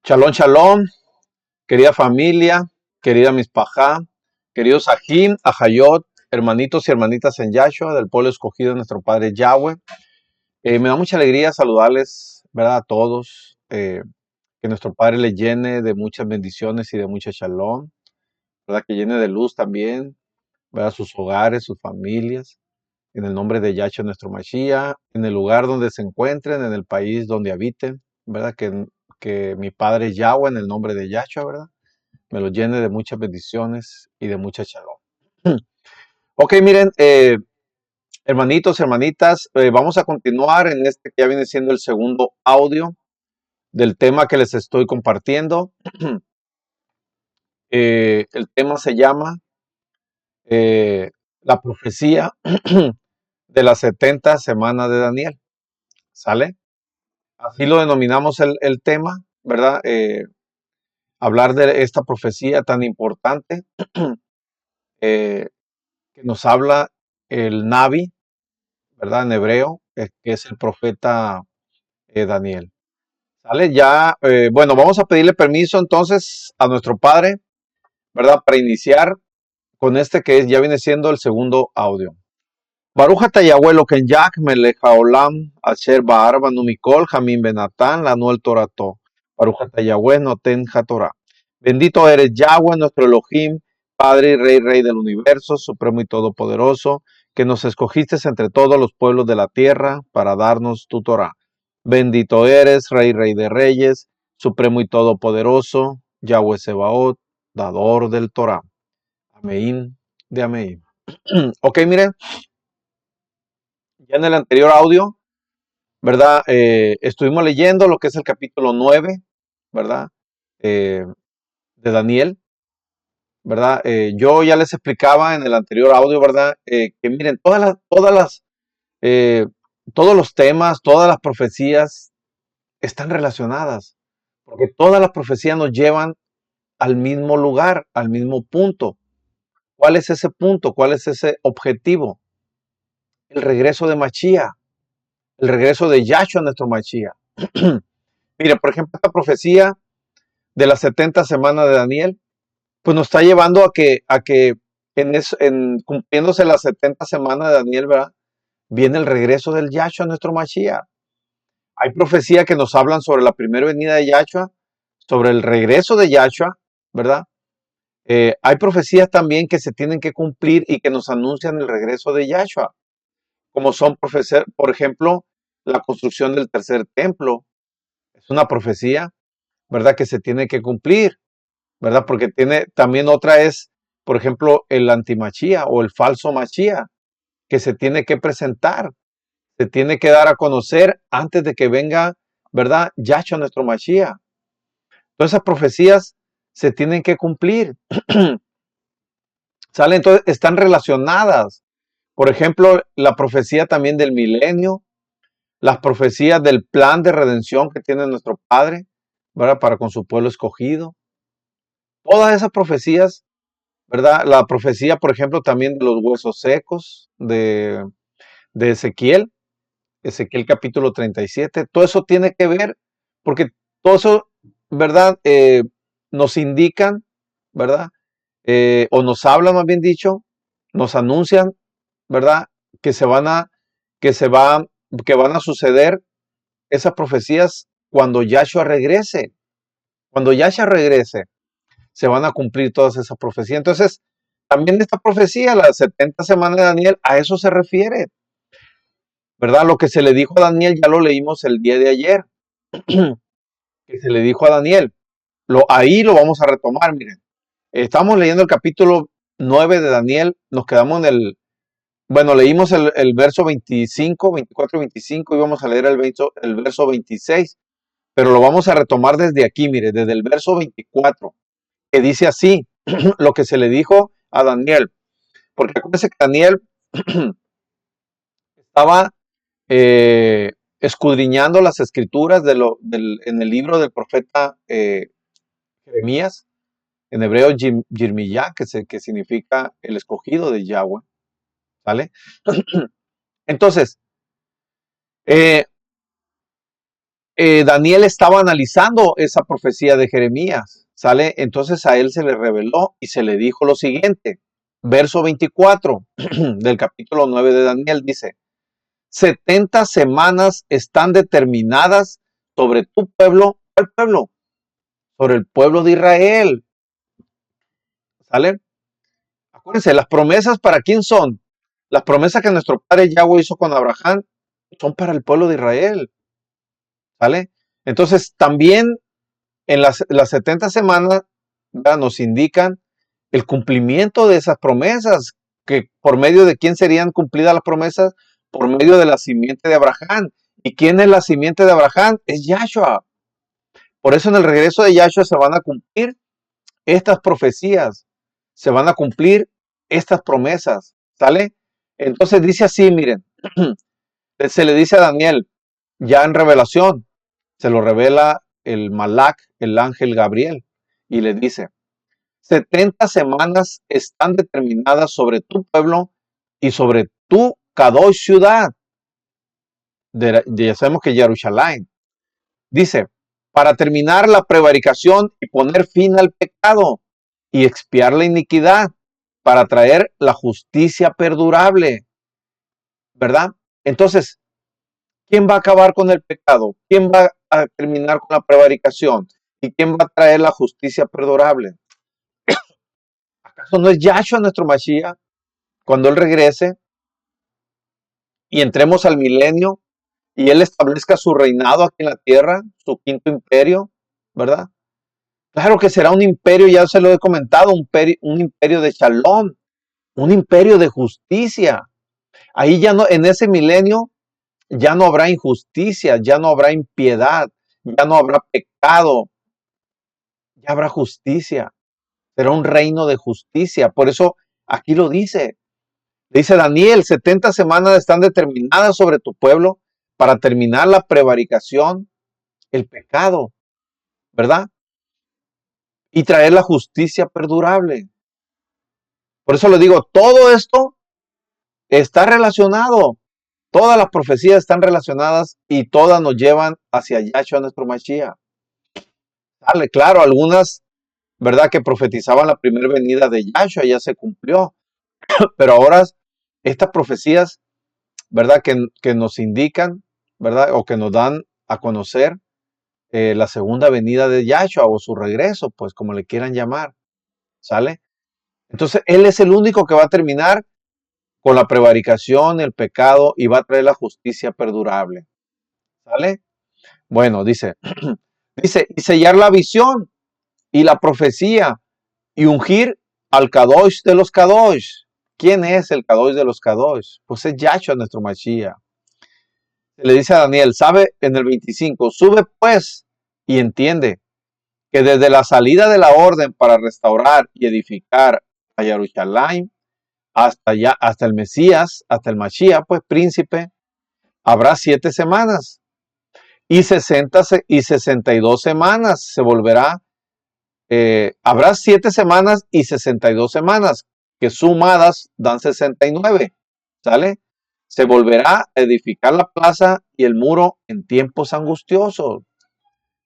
Shalom, shalom, querida familia, querida Mispajá, queridos Ajim, Ajayot, hermanitos y hermanitas en Yahshua, del pueblo escogido de nuestro Padre Yahweh. Me da mucha alegría saludarles, ¿verdad? A todos, que nuestro Padre les llene de muchas bendiciones y de mucha shalom, ¿verdad? Que llene de luz también, ¿verdad? Sus hogares, sus familias, en el nombre de Yahshua nuestro Mashiach, en el lugar donde se encuentren, en el país donde habiten, ¿verdad? Que mi Padre Yahweh, en el nombre de Yahshua, ¿verdad? Me lo llene de muchas bendiciones y de mucha shalom. Ok, miren, hermanitos, hermanitas, vamos a continuar en este que ya viene siendo el segundo audio del tema que les estoy compartiendo. El tema se llama eh, la profecía de las 70 semanas de Daniel. ¿Sale? Así lo denominamos el tema, ¿verdad? Hablar de esta profecía tan importante eh, que nos habla el Navi, ¿verdad? En hebreo, que es el profeta Daniel. ¿Sale? Ya, bueno, vamos a pedirle permiso entonces a nuestro Padre, ¿verdad? Para iniciar con este que ya viene siendo el segundo audio. Baruch ata Yahweh Eloken Yak melech haolam asher ba'ar banu mikol hamim benatán lanu el torato. Baruch ata Yahweh noten hatorah. Bendito eres Yahweh, nuestro Elohim, Padre y Rey del universo, supremo y todopoderoso, que nos escogiste entre todos los pueblos de la tierra para darnos tu Torah. Bendito eres, Rey de reyes, supremo y todopoderoso, Yahweh Sebaot, dador del Torah. Amén de amén. Ok, miren, ya en el anterior audio, ¿verdad? Estuvimos leyendo lo que es el capítulo 9, ¿verdad? Eh, de Daniel, ¿verdad? Yo ya les explicaba en el anterior audio, ¿verdad? Que miren, eh, todos los temas, todas las profecías están relacionadas, porque todas las profecías nos llevan al mismo lugar, al mismo punto. ¿Cuál es ese punto? ¿Cuál es ese objetivo? El regreso de Mashiach, el regreso de Yahshua, nuestro Mashiach. Mire, por ejemplo, esta profecía de las 70 semanas de Daniel, pues nos está llevando a que en cumpliéndose las 70 semanas de Daniel, ¿verdad? Viene el regreso del Yahshua, nuestro Mashiach. Hay profecías que nos hablan sobre la primera venida de Yahshua, sobre el regreso de Yahshua, ¿verdad? Hay profecías también que se tienen que cumplir y que nos anuncian el regreso de Yahshua, como son, por ejemplo, la construcción del tercer templo. Es una profecía, ¿verdad? Que se tiene que cumplir, ¿verdad? Porque tiene, también otra es, por ejemplo, el antimachía o el falso machía, que se tiene que presentar, se tiene que dar a conocer antes de que venga, ¿verdad? Yahshua, nuestro machía. Todas esas profecías se tienen que cumplir. ¿Sale? Entonces están relacionadas. Por ejemplo, la profecía también del milenio, las profecías del plan de redención que tiene nuestro Padre, ¿verdad? Para con su pueblo escogido. Todas esas profecías, ¿verdad? La profecía, por ejemplo, también de los huesos secos de Ezequiel, Ezequiel capítulo 37, todo eso tiene que ver, porque todo eso, ¿verdad? Nos indican, ¿verdad? O nos hablan, más bien dicho, nos anuncian, ¿verdad? Que se van a, que se va, que van a suceder esas profecías cuando Yahshua regrese. Cuando Yahshua regrese, se van a cumplir todas esas profecías. Entonces, también esta profecía, las 70 semanas de Daniel, a eso se refiere, ¿verdad? Lo que se le dijo a Daniel, ya lo leímos el día de ayer, que se le dijo a Daniel. Ahí lo vamos a retomar, miren. Estamos leyendo el capítulo 9 de Daniel, nos quedamos en bueno, leímos el verso 25, 24 y 25 y vamos a leer el verso 26, pero lo vamos a retomar desde aquí, mire, desde el verso 24, que dice así, lo que se le dijo a Daniel, porque acuérdense que Daniel estaba escudriñando las escrituras en el libro del profeta Jeremías, en hebreo Yirmiyah, que significa el escogido de Yahweh, ¿vale? Entonces, eh, Daniel estaba analizando esa profecía de Jeremías, ¿sale? Entonces a él se le reveló y se le dijo lo siguiente. Verso 24 del capítulo 9 de Daniel dice, 70 semanas están determinadas sobre tu pueblo, ¿cuál pueblo? Sobre el pueblo de Israel, ¿sale? Acuérdense, las promesas ¿para quién son? Las promesas que nuestro padre Yahweh hizo con Abraham son para el pueblo de Israel, ¿sale? Entonces también en las 70 semanas, ¿verdad?, nos indican el cumplimiento de esas promesas, que por medio de quién serían cumplidas las promesas, por medio de la simiente de Abraham. ¿Y quién es la simiente de Abraham? Es Yahshua. Por eso en el regreso de Yahshua se van a cumplir estas profecías, se van a cumplir estas promesas, ¿sale? Entonces dice así, miren, se le dice a Daniel, ya en revelación, se lo revela el Malak, el ángel Gabriel, y le dice, 70 semanas están determinadas sobre tu pueblo y sobre tu Kadosh ciudad. Ya sabemos que Jerusalén. Dice, para terminar la prevaricación y poner fin al pecado y expiar la iniquidad, para traer la justicia perdurable, ¿verdad? Entonces, ¿quién va a acabar con el pecado? ¿Quién va a terminar con la prevaricación? ¿Y quién va a traer la justicia perdurable? ¿Acaso no es Yahshua nuestro Mashiach? Cuando Él regrese y entremos al milenio y Él establezca su reinado aquí en la tierra, su quinto imperio, ¿verdad? Claro que será un imperio, ya se lo he comentado, un imperio de shalom, un imperio de justicia. Ahí ya no, en ese milenio, ya no habrá injusticia, ya no habrá impiedad, ya no habrá pecado, ya habrá justicia. Será un reino de justicia. Por eso aquí lo dice. Dice Daniel, 70 semanas están determinadas sobre tu pueblo para terminar la prevaricación, el pecado, ¿verdad? Y traer la justicia perdurable. Por eso le digo, todo esto está relacionado. Todas las profecías están relacionadas y todas nos llevan hacia Yahshua nuestro Mashiach. Dale, claro, algunas, ¿verdad?, que profetizaban la primera venida de Yahshua ya se cumplió. Pero ahora estas profecías, ¿verdad?, que nos indican, ¿verdad?, o que nos dan a conocer la segunda venida de Yahshua o su regreso, pues como le quieran llamar, ¿sale? Entonces, Él es el único que va a terminar con la prevaricación, el pecado y va a traer la justicia perdurable, ¿sale? Bueno, dice, dice, y sellar la visión y la profecía y ungir al Kadosh de los Kadosh. ¿Quién es el Kadosh de los Kadosh? Pues es Yahshua nuestro Mashiach. Le dice a Daniel, sabe en el 25, sube pues y entiende que desde la salida de la orden para restaurar y edificar a Jerusalén hasta allá, hasta el Mesías, hasta el Mashiach, pues príncipe, habrá 7 semanas y 62 semanas se volverá. Habrá 7 semanas y 62 semanas que sumadas dan 69, ¿sale? Se volverá a edificar la plaza y el muro en tiempos angustiosos.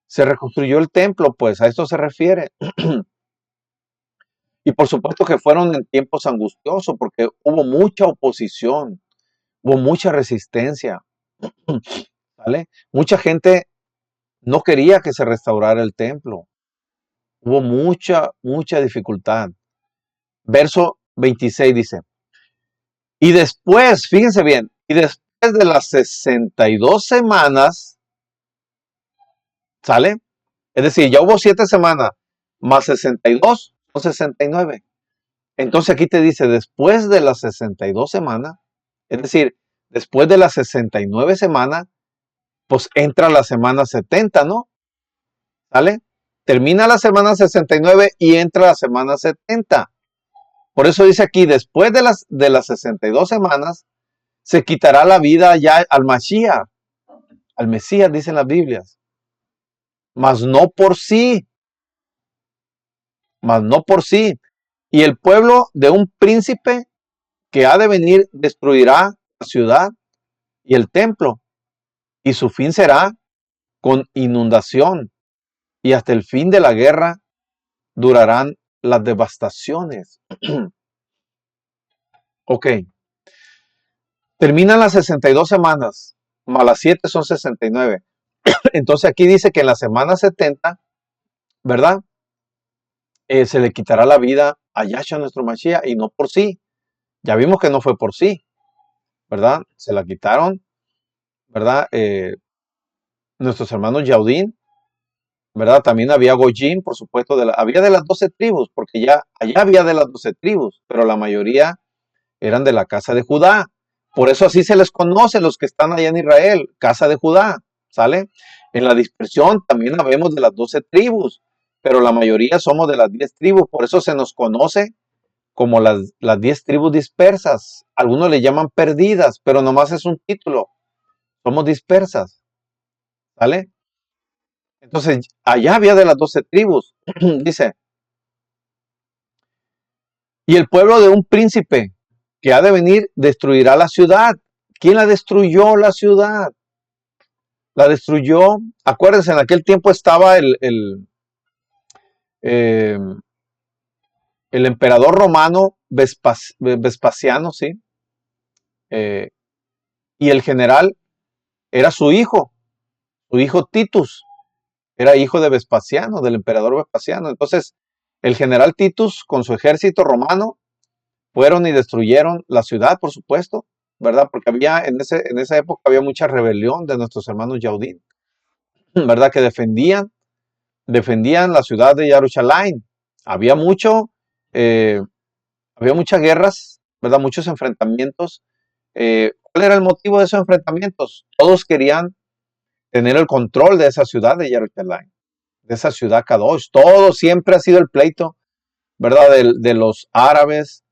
Se reconstruyó el templo, pues a esto se refiere. Y por supuesto que fueron en tiempos angustiosos porque hubo mucha oposición, hubo mucha resistencia, ¿vale? Mucha gente no quería que se restaurara el templo. Hubo mucha dificultad. Verso 26 dice, y después, fíjense bien, y después de las 62 semanas, ¿sale? Es decir, ya hubo 7 semanas más 62 son 69. Entonces aquí te dice, después de las 62 semanas, es decir, después de las 69 semanas, pues entra la semana 70, ¿no? ¿Sale? Termina la semana 69 y entra la semana 70. Por eso dice aquí, después de las 62 semanas, se quitará la vida ya al Mashiach, al Mesías, dicen las Biblias. Mas no por sí, mas no por sí. Y el pueblo de un príncipe que ha de venir destruirá la ciudad y el templo, y su fin será con inundación, y hasta el fin de la guerra durarán las devastaciones. Ok, terminan las 62 semanas, más las 7 son 69. Entonces aquí dice que en la semana 70, ¿verdad? Se le quitará la vida a Yahshua nuestro Mashiach, y no por sí. Ya vimos que no fue por sí, ¿verdad? Se la quitaron, ¿verdad? Nuestros hermanos Yaudín, ¿verdad? También había Goyim, por supuesto, había de las 12 tribus, porque ya allá había de las 12 tribus, pero la mayoría eran de la casa de Judá. Por eso así se les conoce los que están allá en Israel, casa de Judá, ¿sale? En la dispersión también habemos de las 12 tribus, pero la mayoría somos de las 10 tribus, por eso se nos conoce como las 10 tribus dispersas. Algunos le llaman perdidas, pero nomás es un título. Somos dispersas, ¿sale? Entonces, allá había de las 12 tribus, dice, y el pueblo de un príncipe que ha de venir destruirá la ciudad. ¿Quién la destruyó la ciudad? La destruyó, acuérdense, en aquel tiempo estaba eh, el emperador romano Vespasiano, ¿sí? Eh, y el general era su hijo Titus, era hijo de Vespasiano, del emperador Vespasiano. Entonces, el general Titus con su ejército romano fueron y destruyeron la ciudad, por supuesto, ¿verdad? Porque había en esa época había mucha rebelión de nuestros hermanos Yaudín, ¿verdad? Que defendían la ciudad de Jerusalén. Había mucho, eh, había muchas guerras, ¿verdad? Muchos enfrentamientos. ¿Cuál era el motivo de esos enfrentamientos? Todos querían tener el control de esa ciudad de Jerusalén, de esa ciudad Kadosh. Todo siempre ha sido el pleito, ¿verdad? De los árabes.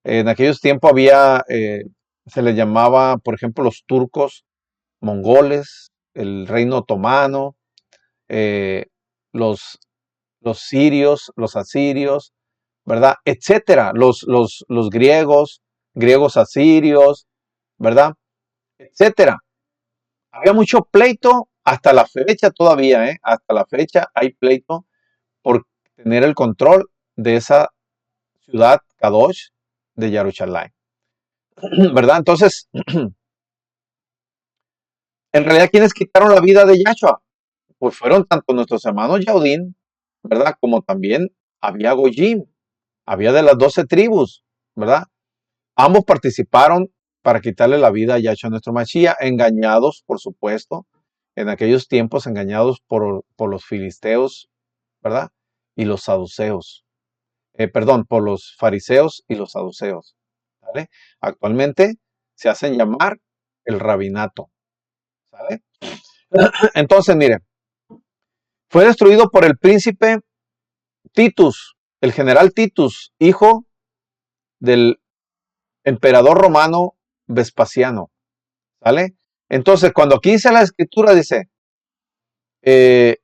En aquellos tiempos había, se les llamaba, por ejemplo, los turcos, mongoles, el reino otomano, eh, los, los sirios, los asirios, ¿verdad? Etcétera, los griegos asirios, ¿verdad? Etcétera. Había mucho pleito hasta la fecha todavía, ¿eh? Hasta la fecha hay pleito por tener el control de esa ciudad Kadosh de Jerusalén, ¿verdad? Entonces, en realidad, ¿quiénes quitaron la vida de Yahshua? Pues fueron tanto nuestros hermanos Yaudín, ¿verdad? Como también había Goyim, había de las 12 tribus, ¿verdad? Ambos participaron para quitarle la vida a Yahshua nuestro Mashiach, engañados, por supuesto, en aquellos tiempos engañados por los filisteos, ¿verdad? Y los saduceos. Perdón, por los fariseos y los saduceos, ¿vale? Actualmente se hacen llamar el rabinato, ¿sale? Entonces, mire, fue destruido por el príncipe Titus, el general Titus, hijo del emperador romano Vespasiano, ¿sale? Entonces, cuando aquí dice la escritura, dice, eh,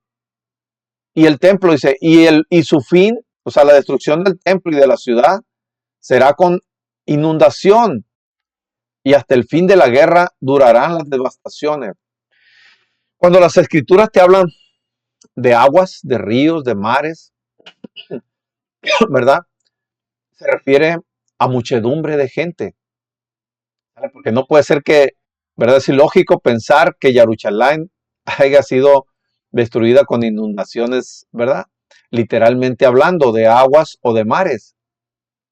y el templo, dice, y su fin, o sea, la destrucción del templo y de la ciudad, será con inundación, y hasta el fin de la guerra durarán las devastaciones. Cuando las escrituras te hablan de aguas, de ríos, de mares, ¿verdad? Se refiere a muchedumbre de gente, ¿vale? Porque no puede ser que, ¿verdad? Es ilógico pensar que Jerusalén haya sido destruida con inundaciones, ¿verdad? Literalmente hablando de aguas o de mares.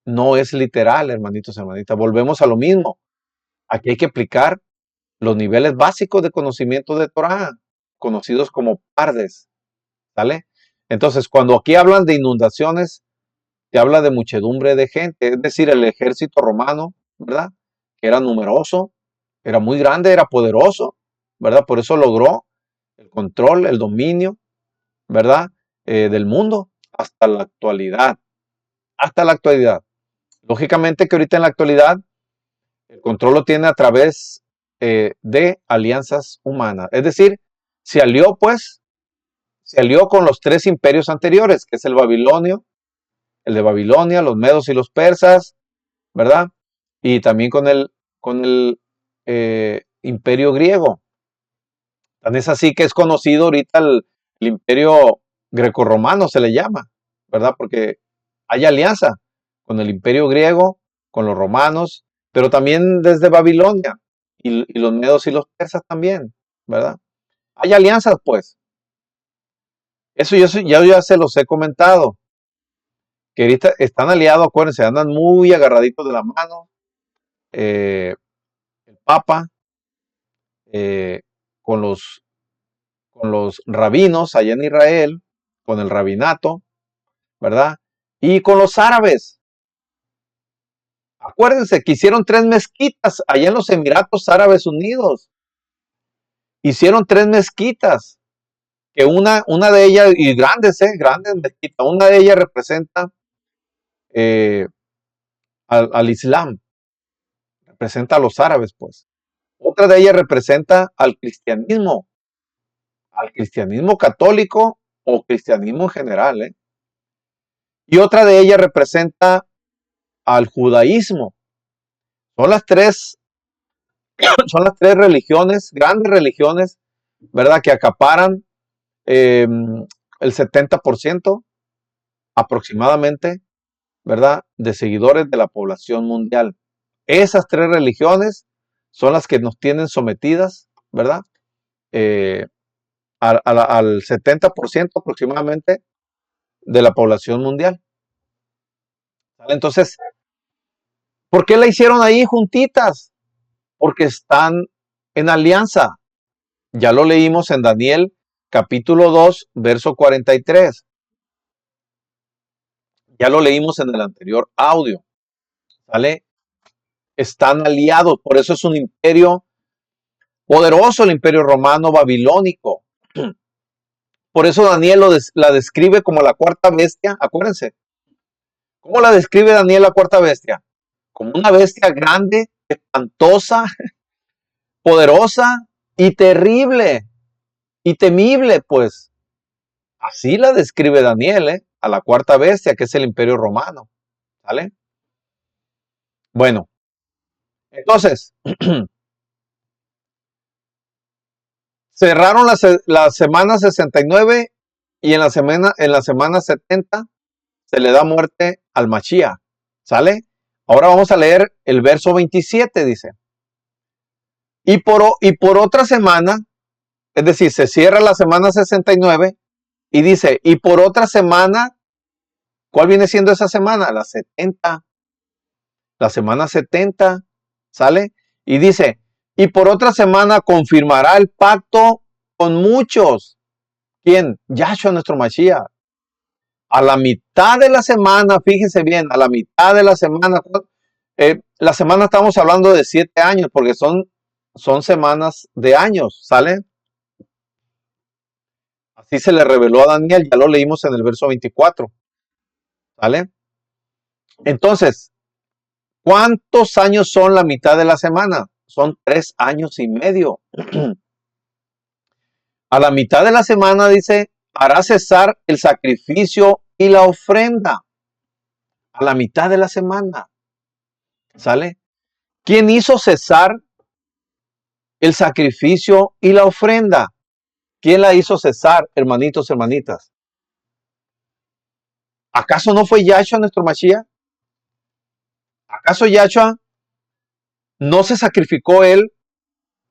No es literal, hermanitos, hermanitas. Volvemos a lo mismo. Aquí hay que aplicar los niveles básicos de conocimiento de Torah, conocidos como pardes, ¿sale? Entonces, cuando aquí hablan de inundaciones, te habla de muchedumbre de gente, es decir, el ejército romano, ¿verdad? Que era numeroso, era muy grande, era poderoso, ¿verdad? Por eso logró el control, el dominio, ¿verdad? Del mundo hasta la actualidad. Lógicamente que ahorita en la actualidad el control lo tiene a través de alianzas humanas, es decir, se alió pues, se alió con los tres imperios anteriores, que es el de Babilonia, los medos y los persas, ¿verdad? Y también con el imperio griego, Tan es así que es conocido ahorita el imperio grecorromano, se le llama, ¿verdad? Porque hay alianza con el imperio griego, con los romanos, pero también desde Babilonia y los medos y los persas también, ¿verdad? Hay alianzas, pues. Eso ya se los he comentado, que ahorita están aliados, acuérdense, andan muy agarraditos de la mano, eh, el Papa, eh, con los rabinos allá en Israel, con el rabinato, ¿verdad? Y con los árabes. Acuérdense que hicieron 3 mezquitas allá en los Emiratos Árabes Unidos. Hicieron 3 mezquitas, que una de ellas, y grandes, grandes mezquitas, una de ellas representa eh, al Islam, representa a los árabes, pues. Otra de ellas representa al cristianismo católico o cristianismo en general, ¿eh? Y otra de ellas representa al judaísmo. Son las tres, son las tres religiones, grandes religiones, ¿verdad? Que acaparan eh, el 70% aproximadamente, ¿verdad? De seguidores de la población mundial. Esas 3 religiones son las que nos tienen sometidas, ¿verdad? Eh, al 70% aproximadamente de la población mundial. ¿Sale? Entonces, ¿por qué la hicieron ahí juntitas? Porque están en alianza. Ya lo leímos en Daniel capítulo 2, verso 43. Ya lo leímos en el anterior audio. ¿Sale? Están aliados, por eso es un imperio poderoso, el imperio romano babilónico. Por eso Daniel la describe como la cuarta bestia. Acuérdense, ¿cómo la describe Daniel la cuarta bestia? Como una bestia grande, espantosa, poderosa y terrible y temible, pues. Así la describe Daniel, a la cuarta bestia, que es el imperio romano. ¿Vale? Bueno, entonces, cerraron la semana 69 y en la semana 70 se le da muerte al Machía. ¿Sale? Ahora vamos a leer el verso 27, dice. Y por otra semana, es decir, se cierra la semana 69 y dice, y por otra semana, ¿cuál viene siendo esa semana? La 70. La semana 70, ¿sale? Y dice, y por otra semana confirmará el pacto con muchos. ¿Quién? Yahshua, nuestro Mashiach. A la mitad de la semana, fíjense bien, a la mitad de la semana estamos hablando de 7 años, porque son semanas de años, ¿sale? Así se le reveló a Daniel, ya lo leímos en el verso 24, ¿sale? Entonces, ¿cuántos años son la mitad de la semana? Son 3 años y medio. A la mitad de la semana dice, hará cesar el sacrificio y la ofrenda. A la mitad de la semana, ¿sale? ¿Quién hizo cesar el sacrificio y la ofrenda? ¿Quién la hizo cesar, hermanitos, hermanitas? ¿Acaso no fue Yahshua nuestro Mashiach? ¿Acaso Yahshua no se sacrificó él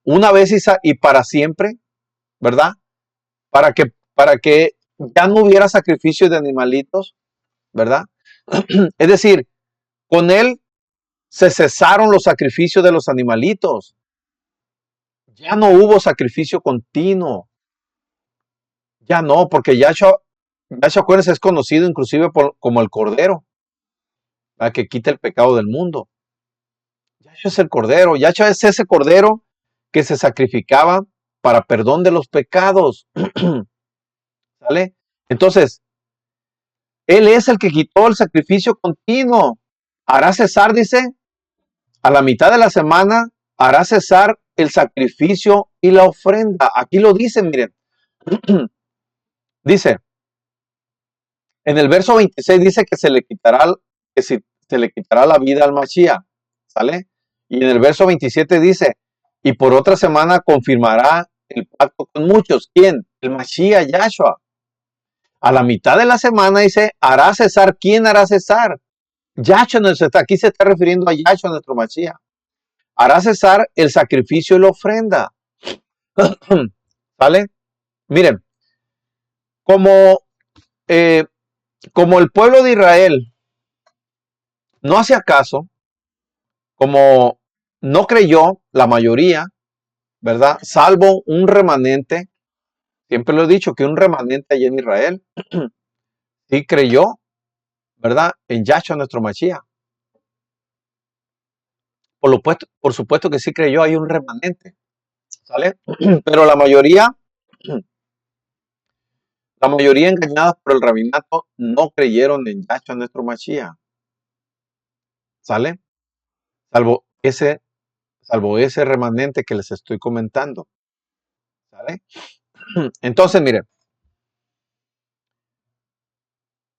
una vez y para siempre, verdad? Para que ya no hubiera sacrificio de animalitos, ¿verdad? Es decir, con él se cesaron los sacrificios de los animalitos. Ya no hubo sacrificio continuo. Ya no, porque Yahshua, acuérdense, es conocido inclusive como el Cordero, ¿verdad? Que quita el pecado del mundo. Yahshua es el Cordero. Yahshua es ese Cordero que se sacrificaba para perdón de los pecados. ¿Sale? Entonces, Él es el que quitó el sacrificio continuo. Hará cesar, dice, a la mitad de la semana, hará cesar el sacrificio y la ofrenda. Aquí lo dice, miren. Dice, en el verso 26 dice que se le quitará la vida al Mashiach. ¿Sale? Y en el verso 27 dice, y por otra semana confirmará el pacto con muchos. ¿Quién? El Mashiach, Yahshua. A la mitad de la semana dice, hará cesar. ¿Quién hará cesar? Yahshua, aquí se está refiriendo a Yahshua, nuestro Mashiach. Hará cesar el sacrificio y la ofrenda. ¿Vale? Miren, como, como el pueblo de Israel no hacía caso, como no creyó la mayoría, ¿verdad? Salvo un remanente, siempre lo he dicho que un remanente allí en Israel, sí creyó, ¿verdad? En Yahshua nuestro Mashiach. Por supuesto que sí creyó, hay un remanente, ¿sale? Pero la mayoría engañadas por el rabinato no creyeron en Yahshua nuestro Mashiach, ¿sale? Salvo ese remanente que les estoy comentando, ¿sale? Entonces, miren,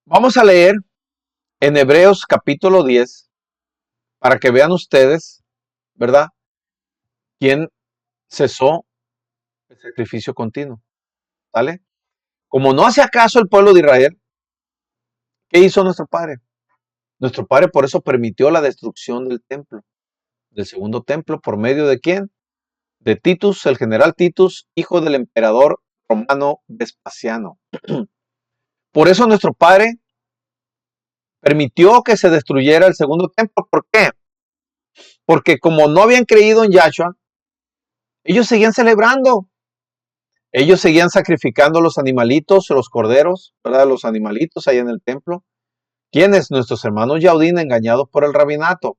vamos a leer en Hebreos capítulo 10 para que vean ustedes, ¿verdad? ¿Quién cesó el sacrificio continuo? ¿Sale? Como no hacía caso el pueblo de Israel, ¿qué hizo nuestro Padre? Nuestro Padre por eso permitió la destrucción del templo, del segundo templo, ¿por medio de quién? De Titus, el general Titus, hijo del emperador romano Vespasiano. Por eso nuestro Padre permitió que se destruyera el segundo templo. ¿Por qué? Porque como no habían creído en Yahshua, ellos seguían celebrando. Ellos seguían sacrificando los animalitos, los corderos, ¿verdad? Los animalitos ahí en el templo. ¿Quiénes? Nuestros hermanos Yaudín engañados por el rabinato.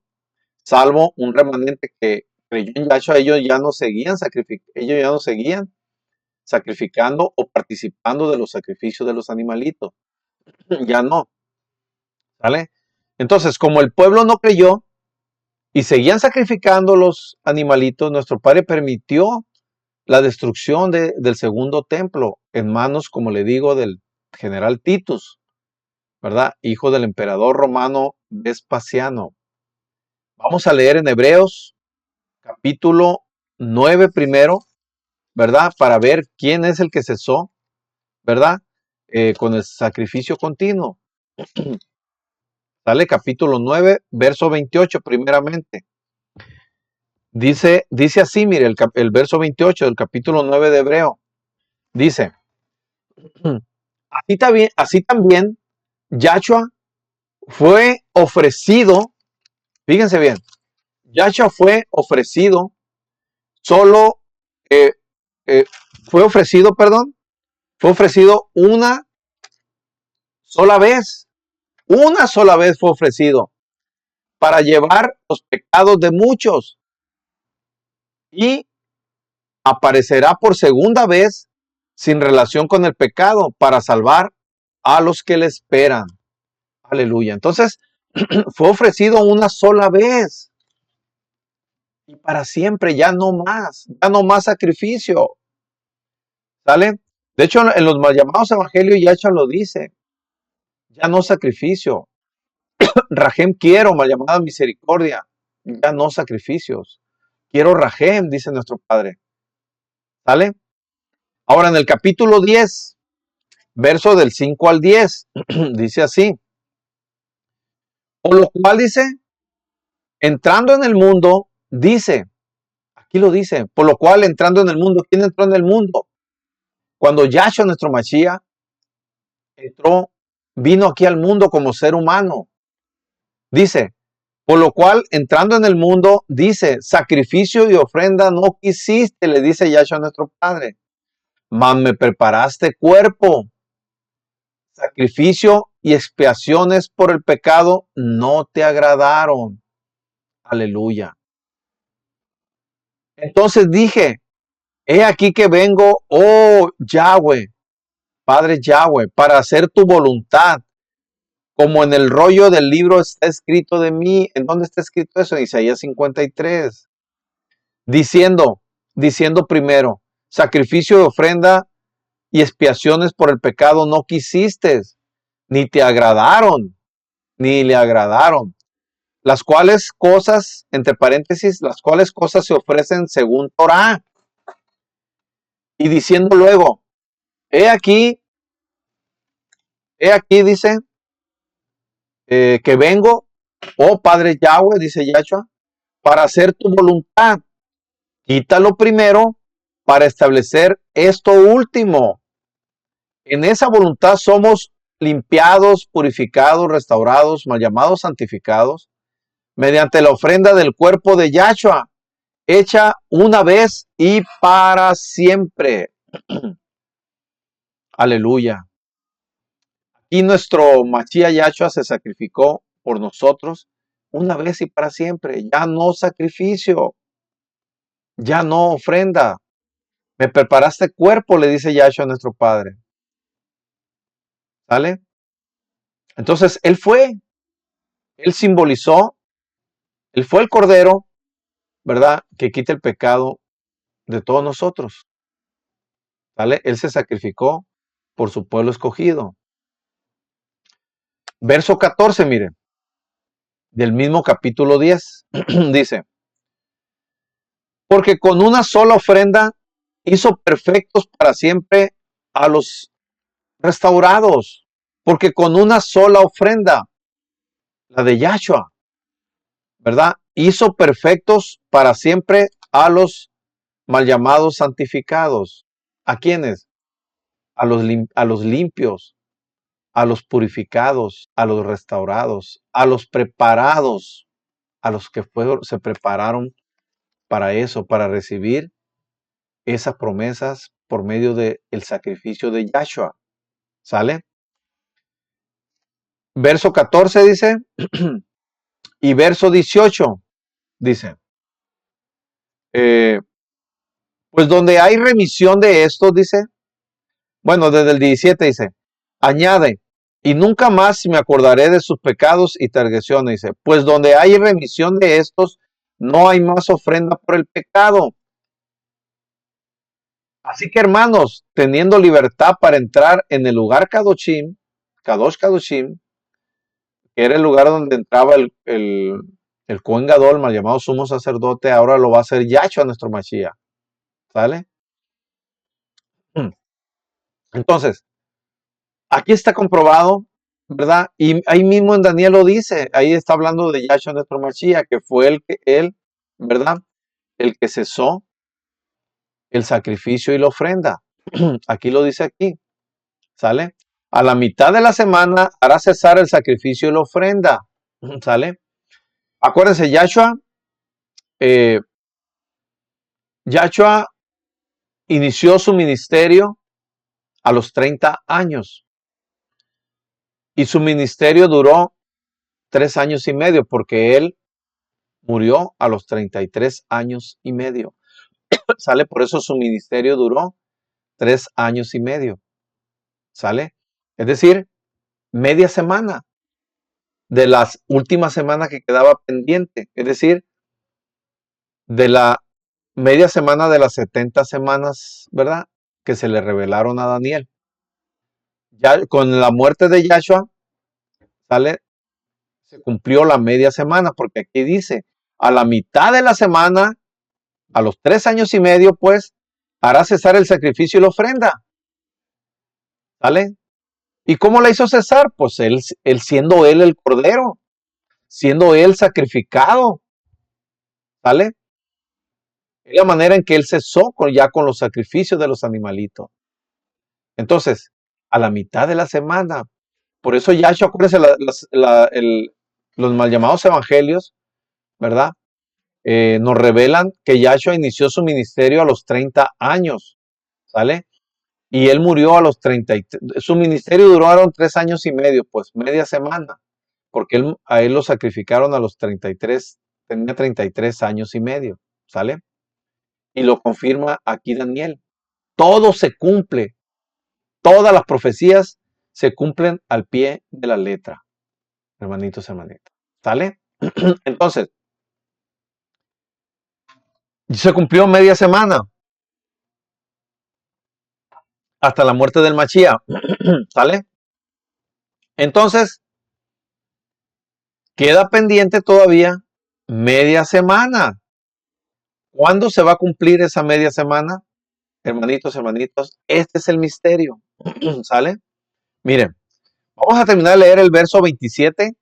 Salvo un remanente que creyó en Yahshua, ellos ya no seguían sacrificando o participando de los sacrificios de los animalitos. Ya no, ¿vale? Entonces, como el pueblo no creyó y seguían sacrificando los animalitos, nuestro Padre permitió la destrucción del segundo templo en manos, como le digo, del general Titus, ¿verdad? Hijo del emperador romano Vespasiano. Vamos a leer en Hebreos capítulo 9 primero, ¿verdad? Para ver quién es el que cesó, ¿verdad? Con el sacrificio continuo. Sale capítulo 9, verso 28 primeramente. Dice así, mire, el verso 28 del capítulo 9 de Hebreo. Dice, así también Yahshua fue ofrecido, fíjense bien, Yahshua fue ofrecido solo, eh, eh, fue ofrecido una sola vez fue ofrecido para llevar los pecados de muchos y aparecerá por segunda vez sin relación con el pecado para salvar a los que le esperan. Aleluya. Entonces, fue ofrecido una sola vez y para siempre, ya no más sacrificio. ¿Sale? De hecho, en los mal llamados evangelios Yahshua lo dice, ya no sacrificio. Rahem quiero, mal llamada misericordia, ya no sacrificios. Quiero Rahem, dice nuestro Padre. ¿Sale? Ahora en el capítulo 10, verso del 5 al 10, dice así. Por lo cual dice, entrando en el mundo, dice, aquí lo dice, por lo cual entrando en el mundo, ¿quién entró en el mundo? Cuando Yahshua, nuestro Mashiach, vino aquí al mundo como ser humano. Dice, por lo cual, entrando en el mundo, dice, sacrificio y ofrenda no quisiste, le dice Yahshua a nuestro Padre, mas me preparaste cuerpo. Sacrificio y expiaciones por el pecado no te agradaron. Aleluya. Entonces dije, he aquí que vengo, oh Yahweh, Padre Yahweh, para hacer tu voluntad. Como en el rollo del libro está escrito de mí. ¿En dónde está escrito eso? En Isaías 53. Diciendo primero, sacrificio de ofrenda y expiaciones por el pecado no quisiste, ni te agradaron, ni le agradaron. Las cuales cosas, entre paréntesis, las cuales cosas se ofrecen según Torah. y diciendo luego, he aquí, dice, que vengo, oh Padre Yahweh, dice Yahshua, para hacer tu voluntad. Quítalo primero para establecer esto último. En esa voluntad somos limpiados, purificados, restaurados, mal llamados santificados, mediante la ofrenda del cuerpo de Yahshua, hecha una vez y para siempre. Aleluya. Y nuestro Mashiach Yahshua se sacrificó por nosotros una vez y para siempre. Ya no sacrificio, ya no ofrenda. Me preparaste cuerpo, le dice Yahshua a nuestro Padre. ¿Sale? Entonces, él simbolizó, él fue el Cordero, ¿verdad? Que quita el pecado de todos nosotros. ¿Sale? Él se sacrificó por su pueblo escogido. Verso 14, mire, del mismo capítulo 10, dice, porque con una sola ofrenda hizo perfectos para siempre a los restaurados, porque con una sola ofrenda, la de Yahshua, ¿verdad? Hizo perfectos para siempre a los mal llamados santificados. ¿A quiénes? A los limpios, a los purificados, a los restaurados, a los preparados, a los que se prepararon para eso, para recibir esas promesas por medio del sacrificio de Yahshua. ¿Sale? Verso 14 dice, y verso 18 dice, pues donde hay remisión de esto, dice, bueno, desde el 17 dice, añade, y nunca más me acordaré de sus pecados y transgresiones, dice, pues donde hay remisión de estos, no hay más ofrenda por el pecado. Así que hermanos, teniendo libertad para entrar en el lugar Kadoshim, Kadosh Kadoshim, que era el lugar donde entraba el Cohen Gadol, mal llamado sumo sacerdote, ahora lo va a hacer Yahshua nuestro Mashiach. ¿Sale? Entonces, aquí está comprobado, ¿verdad? Y ahí mismo en Daniel lo dice, ahí está hablando de Yahshua nuestro Mashiach, que fue ¿verdad? El que cesó el sacrificio y la ofrenda. Aquí lo dice aquí, ¿sale? A la mitad de la semana hará cesar el sacrificio y la ofrenda, ¿sale? Acuérdense, eh, Yahshua inició su ministerio a los 30 años y su ministerio duró 3 años y medio porque él murió a los 33 años y medio. ¿Sale? Por eso su ministerio duró 3 años y medio. ¿Sale? Es decir, media semana de las últimas semanas que quedaba pendiente. Es decir, de la media semana de las 70 semanas, ¿verdad? Que se le revelaron a Daniel. Ya con la muerte de Yahshua, ¿sale? Se cumplió la media semana, porque aquí dice, a la mitad de la semana, a los 3 años y medio, pues, hará cesar el sacrificio y la ofrenda. ¿Sale? ¿Y cómo la hizo cesar? Pues él siendo él el cordero, siendo él sacrificado. ¿Sale? Es la manera en que él cesó ya con los sacrificios de los animalitos. Entonces, a la mitad de la semana, por eso Yahshua, acuérdense, los mal llamados evangelios, ¿verdad? Nos revelan que Yahshua inició su ministerio a los 30 años, ¿sale? Y él murió a los 30. Su ministerio duraron 3 años y medio, pues media semana, porque a él lo sacrificaron a los 33, tenía 33 años y medio, ¿sale? Y lo confirma aquí Daniel. Todo se cumple, todas las profecías se cumplen al pie de la letra, hermanitos, hermanitas, ¿sale? Entonces, se cumplió media semana hasta la muerte del Mashiach, ¿sale? Entonces, queda pendiente todavía media semana. ¿Cuándo se va a cumplir esa media semana? hermanitos, este es el misterio. ¿Sale? Miren, vamos a terminar de leer el verso 27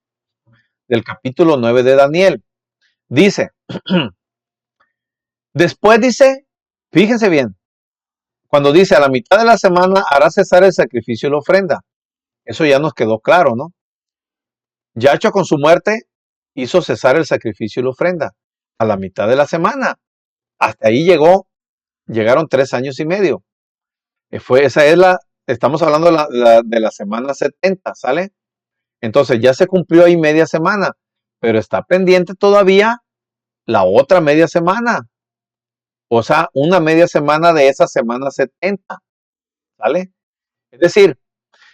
del capítulo 9 de Daniel. Dice, después dice, fíjense bien, cuando dice a la mitad de la semana hará cesar el sacrificio y la ofrenda. Eso ya nos quedó claro, ¿no? Yacho con su muerte hizo cesar el sacrificio y la ofrenda. A la mitad de la semana. Hasta ahí llegaron 3 años y medio. Estamos hablando de la semana 70, ¿sale? Entonces ya se cumplió ahí media semana, pero está pendiente todavía la otra media semana. O sea, una media semana de esa semana 70, ¿sale? Es decir,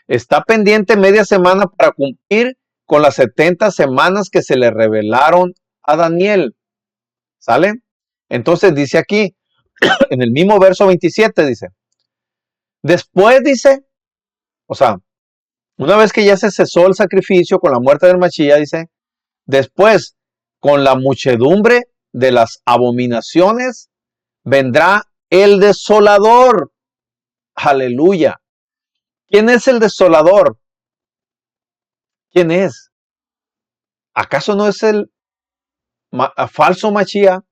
está pendiente media semana para cumplir con las 70 semanas que se le revelaron a Daniel, ¿sale? Entonces dice aquí, en el mismo verso 27 dice, después dice, o sea, una vez que ya se cesó el sacrificio con la muerte del Mashiach, dice, después, con la muchedumbre de las abominaciones, vendrá el desolador. Aleluya. ¿Quién es el desolador? ¿Quién es? ¿Acaso no es el falso Mashiach,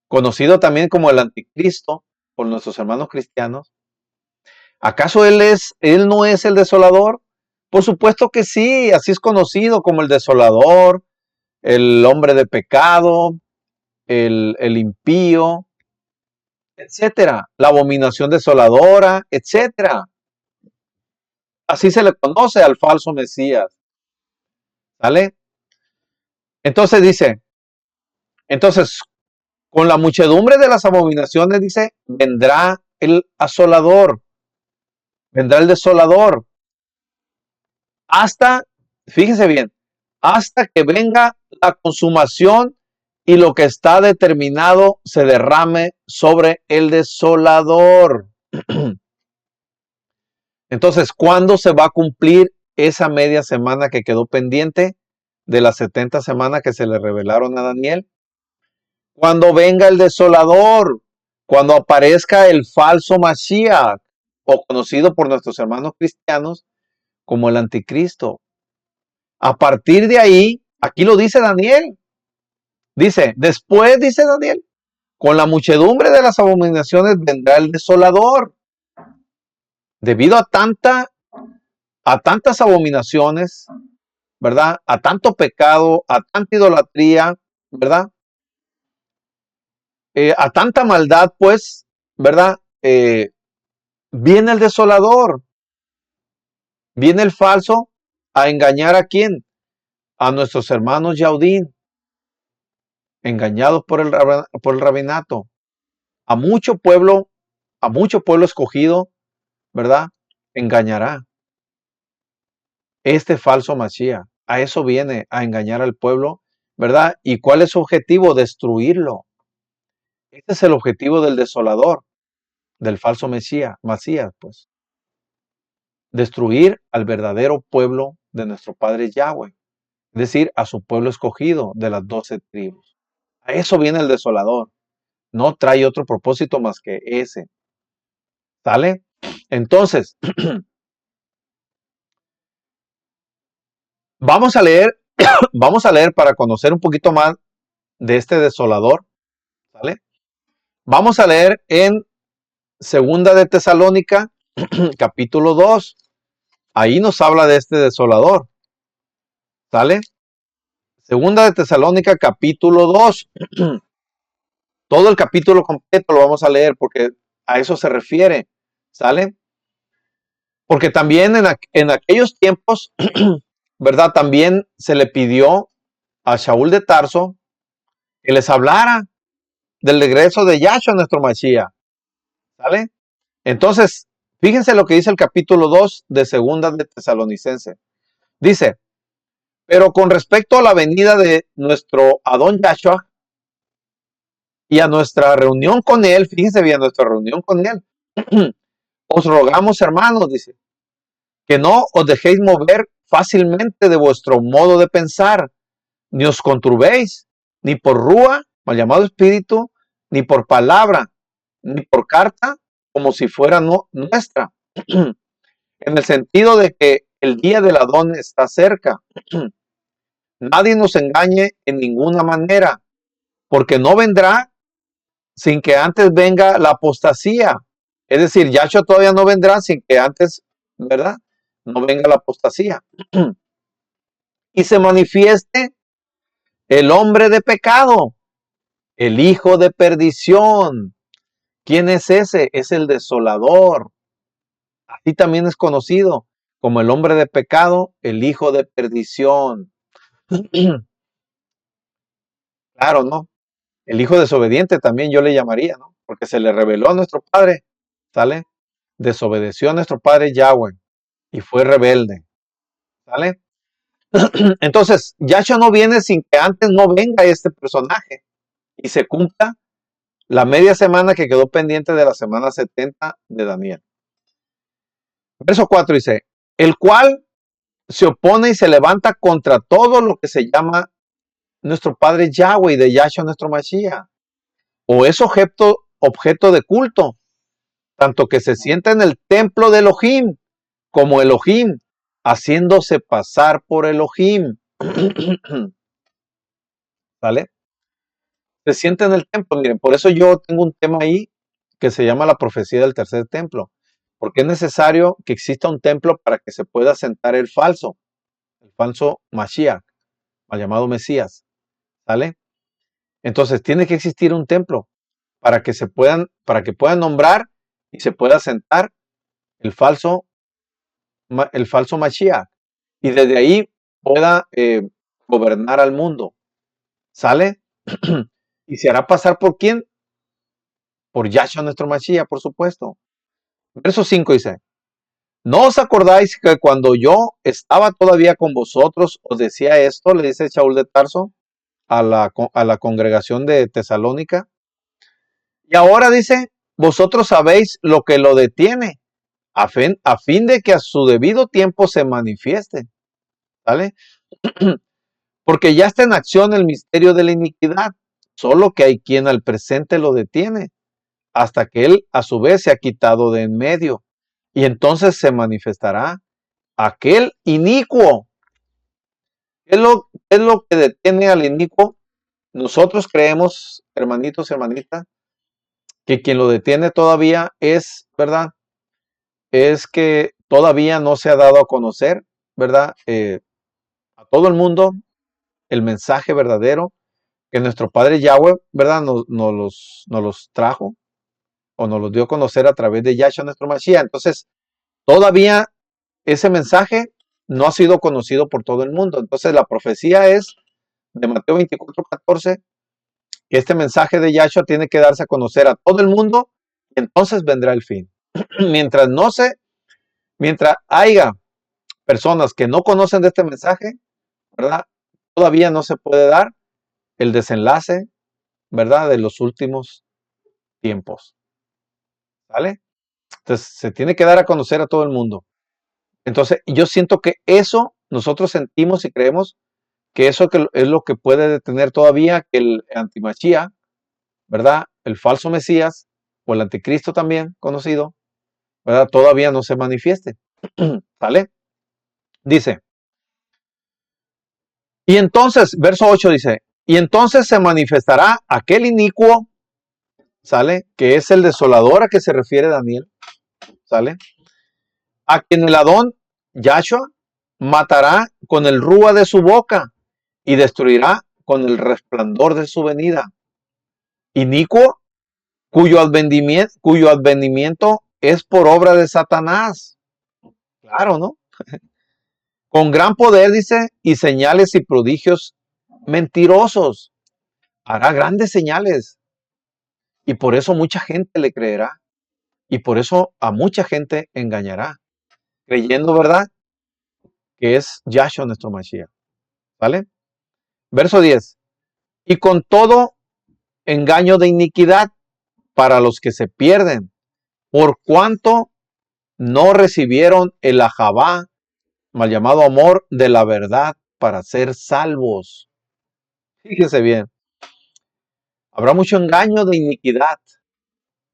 conocido también como el anticristo por nuestros hermanos cristianos? ¿Acaso él no es el desolador? Por supuesto que sí, así es conocido como el desolador, el hombre de pecado, el impío, etcétera, la abominación desoladora, etcétera. Así se le conoce al falso Mesías, ¿vale? Entonces dice, con la muchedumbre de las abominaciones, dice, vendrá el asolador, vendrá el desolador, hasta, fíjense bien, hasta que venga la consumación y lo que está determinado se derrame sobre el desolador. Entonces, ¿cuándo se va a cumplir esa media semana que quedó pendiente de las 70 semanas que se le revelaron a Daniel? Cuando venga el desolador, cuando aparezca el falso Mashiach, o conocido por nuestros hermanos cristianos como el anticristo. A partir de ahí, aquí lo dice Daniel. Dice, después dice Daniel, con la muchedumbre de las abominaciones vendrá el desolador. Debido a tantas abominaciones, ¿verdad? A tanto pecado, a tanta idolatría, ¿verdad? A tanta maldad, pues, ¿verdad? Viene el desolador, viene el falso a engañar ¿a quién? A nuestros hermanos Yaudín, engañados por el rabinato, a mucho pueblo escogido, ¿verdad? Engañará. Este falso Mashiach, a eso viene, a engañar al pueblo, ¿verdad? ¿Y cuál es su objetivo? Destruirlo. Este es el objetivo del desolador, del falso Mesías, pues. Destruir al verdadero pueblo de nuestro Padre Yahweh, es decir, a su pueblo escogido de las 12 tribus. A eso viene el desolador. No trae otro propósito más que ese. ¿Sale? Entonces, vamos a leer para conocer un poquito más de este desolador. ¿Sale? Vamos a leer en Segunda de Tesalónica, capítulo 2. Ahí nos habla de este desolador. ¿Sale? Segunda de Tesalónica, capítulo 2. Todo el capítulo completo lo vamos a leer porque a eso se refiere. ¿Sale? Porque también en aquellos tiempos, ¿verdad? También se le pidió a Shaul de Tarso que les hablara del regreso de Yahshua, nuestro Mashiach. ¿Sale? Entonces, fíjense lo que dice el capítulo 2 de Segunda de Tesalonicense. Dice, pero con respecto a la venida de nuestro Adón Yahshua y a nuestra reunión con él, fíjense bien, nuestra reunión con él, os rogamos, hermanos, dice, que no os dejéis mover fácilmente de vuestro modo de pensar, ni os conturbéis, ni por rúa, mal llamado espíritu, ni por palabra, ni por carta, como si fuera nuestra, en el sentido de que el día del Adón está cerca. Nadie nos engañe en ninguna manera, porque no vendrá sin que antes venga la apostasía. Es decir, Yahshua todavía no vendrá sin que antes, ¿verdad? No venga la apostasía. Y se manifieste el hombre de pecado, el hijo de perdición. ¿Quién es ese? Es el desolador. Así también es conocido como el hombre de pecado, el hijo de perdición. Claro, ¿no? El hijo desobediente también yo le llamaría, ¿no? Porque se le reveló a nuestro padre, ¿sale? Desobedeció a nuestro padre Yahweh y fue rebelde, ¿sale? Entonces, Yahshua no viene sin que antes no venga este personaje y se cumpla la media semana que quedó pendiente de la semana 70 de Daniel. Verso 4 dice, el cual se opone y se levanta contra todo lo que se llama nuestro Padre Yahweh y de Yahshua nuestro Mashiach, o es objeto de culto, tanto que se sienta en el templo de Elohim, como Elohim, haciéndose pasar por Elohim. ¿Vale? Se sienta en el templo. Miren, por eso yo tengo un tema ahí que se llama la profecía del tercer templo, porque es necesario que exista un templo para que se pueda sentar el falso Mashiach, mal llamado Mesías. ¿Sale? Entonces tiene que existir un templo para que puedan nombrar y se pueda sentar el falso Mashiach y desde ahí pueda gobernar al mundo. ¿Sale? ¿Y se hará pasar por quién? Por Yahshua nuestro Mashiach, por supuesto. Verso 5 dice, ¿no os acordáis que cuando yo estaba todavía con vosotros os decía esto? Le dice Shaul de Tarso a la congregación de Tesalónica. Y ahora dice, vosotros sabéis lo que lo detiene, a fin de que a su debido tiempo se manifieste. ¿Vale? Porque ya está en acción el misterio de la iniquidad, solo que hay quien al presente lo detiene, hasta que él a su vez se ha quitado de en medio. Y entonces se manifestará aquel inicuo. Es lo que detiene al inicuo? Nosotros creemos, hermanitos, hermanitas, que quien lo detiene todavía es, ¿verdad? Es que todavía no se ha dado a conocer, ¿verdad? A todo el mundo el mensaje verdadero que nuestro Padre Yahweh, ¿verdad? Nos los trajo o nos los dio a conocer a través de Yahshua nuestro Mashiach. Entonces, todavía ese mensaje no ha sido conocido por todo el mundo. Entonces, la profecía es de Mateo 24:14, que este mensaje de Yahshua tiene que darse a conocer a todo el mundo y entonces vendrá el fin. Mientras haya personas que no conocen de este mensaje, ¿verdad? Todavía no se puede dar el desenlace, ¿verdad? De los últimos tiempos. ¿Vale? Entonces, se tiene que dar a conocer a todo el mundo. Entonces, yo siento que eso, nosotros sentimos y creemos que eso es lo que puede detener todavía que el antimachía, ¿verdad? El falso Mesías o el anticristo también conocido, ¿verdad? Todavía no se manifieste. ¿Vale? Dice, y entonces, verso 8 dice, y entonces se manifestará aquel inicuo, ¿sale? Que es el desolador a que se refiere Daniel, ¿sale? A quien el Adón, Yahshua, matará con el rúa de su boca y destruirá con el resplandor de su venida. Inicuo, cuyo advenimiento es por obra de Satanás. Claro, ¿no? Con gran poder, dice, y señales y prodigios mentirosos. Hará grandes señales. Y por eso mucha gente le creerá. Y por eso a mucha gente engañará. Creyendo, ¿verdad? Que es Yahshua nuestro Mashiach. ¿Vale? Verso 10. Y con todo engaño de iniquidad para los que se pierden, por cuanto no recibieron el ajabá, mal llamado amor de la verdad, para ser salvos. Fíjese bien, habrá mucho engaño de iniquidad,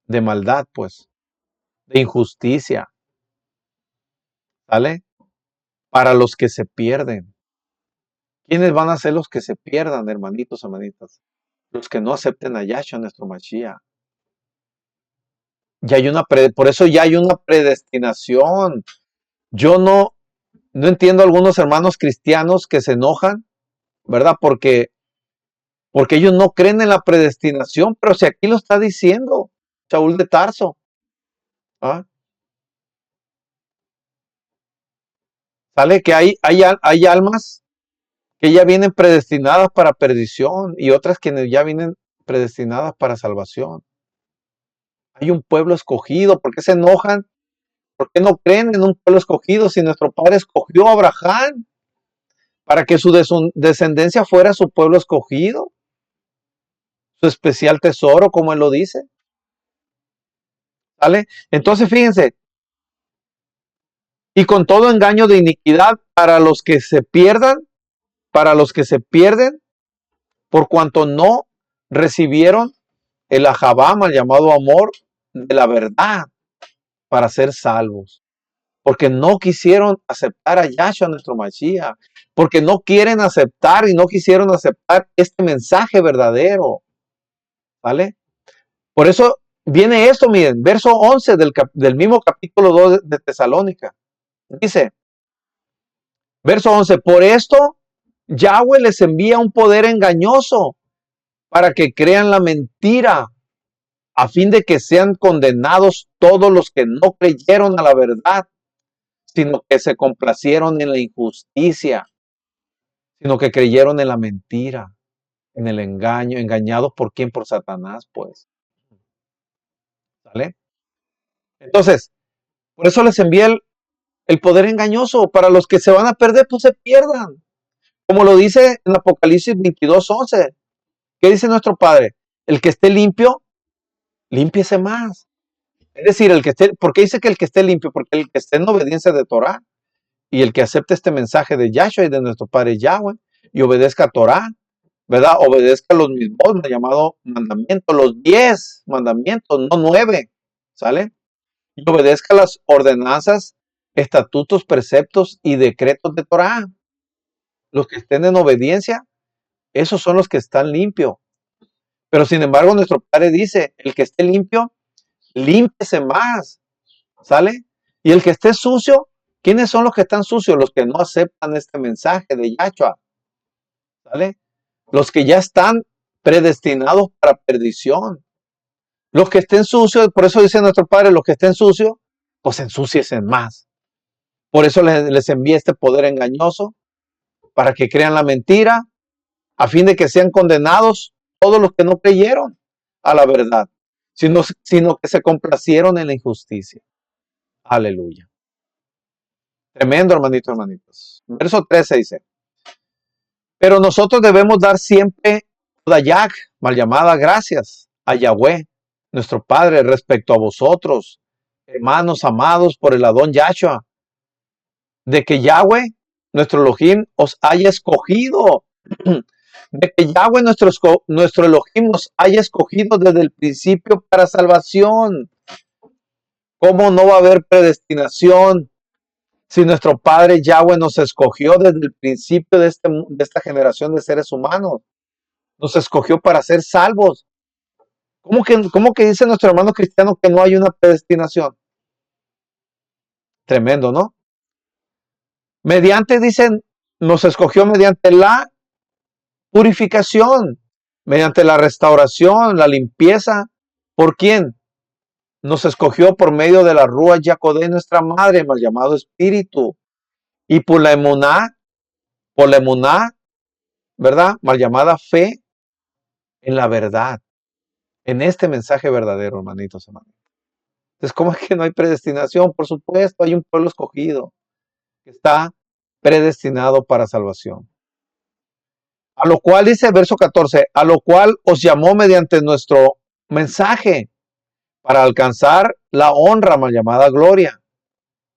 de maldad, pues, de injusticia, ¿sale? Para los que se pierden. ¿Quiénes van a ser los que se pierdan, hermanitos, hermanitas? Los que no acepten a Yahshua, nuestro Mashiach. Por eso ya hay una predestinación. Yo no entiendo a algunos hermanos cristianos que se enojan, ¿verdad? Porque ellos no creen en la predestinación, pero si aquí lo está diciendo Saúl de Tarso, ¿ah? Sale que hay almas que ya vienen predestinadas para perdición y otras que ya vienen predestinadas para salvación. Hay un pueblo escogido. ¿Por qué se enojan? ¿Por qué no creen en un pueblo escogido si nuestro Padre escogió a Abraham para que su descendencia fuera su pueblo escogido? Su especial tesoro, como él lo dice. ¿Vale? Entonces, fíjense, y con todo engaño de iniquidad para los que se pierdan, para los que se pierden, por cuanto no recibieron el ajabam, el llamado amor de la verdad, para ser salvos. Porque no quisieron aceptar a Yahshua, nuestro Mashiach, porque no quieren aceptar y no quisieron aceptar este mensaje verdadero. ¿Vale? Por eso viene esto, miren, verso 11 del mismo capítulo 2 de Tesalónica. Dice, verso 11, por esto Yahweh les envía un poder engañoso para que crean la mentira, a fin de que sean condenados todos los que no creyeron a la verdad, sino que se complacieron en la injusticia, sino que creyeron en la mentira, en el engaño, engañados por quién, por Satanás, pues. ¿Sale? Entonces, por eso les envía el poder engañoso, para los que se van a perder, pues se pierdan. Como lo dice en Apocalipsis 22:11. ¿Qué dice nuestro Padre? El que esté limpio, límpiese más. Es decir, ¿por qué dice que el que esté limpio? Porque el que esté en obediencia de Torah y el que acepte este mensaje de Yahshua y de nuestro Padre Yahweh y obedezca a Torah, ¿verdad? Obedezca los mismos llamados mandamientos, los 10 mandamientos, no 9, ¿sale? Y obedezca las ordenanzas, estatutos, preceptos y decretos de Torah. Los que estén en obediencia, esos son los que están limpios. Pero sin embargo, nuestro Padre dice, el que esté limpio, límpiese más, ¿sale? Y el que esté sucio, ¿quiénes son los que están sucios? Los que no aceptan este mensaje de Yahshua, ¿sale? Los que ya están predestinados para perdición. Los que estén sucios, por eso dice nuestro Padre, los que estén sucios, pues ensúciesen más. Por eso les envía este poder engañoso, para que crean la mentira, a fin de que sean condenados todos los que no creyeron a la verdad, sino que se complacieron en la injusticia. Aleluya. Tremendo, hermanitos, hermanitos. Verso 13 dice, pero nosotros debemos dar siempre Dayak, mal llamada, gracias a Yahweh, nuestro Padre, respecto a vosotros, hermanos amados por el Adón Yahshua, de que Yahweh, nuestro Elohim, os haya escogido, de que Yahweh, nuestro Elohim, nos haya escogido desde el principio para salvación. ¿Cómo no va a haber predestinación si nuestro Padre Yahweh nos escogió desde el principio de esta generación de seres humanos? Nos escogió para ser salvos. ¿Cómo que dice nuestro hermano cristiano que no hay una predestinación? Tremendo, ¿no? Dicen, nos escogió mediante la purificación, mediante la restauración, la limpieza. ¿Por quién? Nos escogió por medio de la Rúa Yacodé, nuestra madre, mal llamado Espíritu. Y por la emuná, ¿verdad? Mal llamada fe en la verdad. En este mensaje verdadero, hermanitos, hermanos. Entonces, ¿cómo es que no hay predestinación? Por supuesto, hay un pueblo escogido que está predestinado para salvación. A lo cual dice verso 14, a lo cual os llamó mediante nuestro mensaje para alcanzar la honra, mal llamada gloria,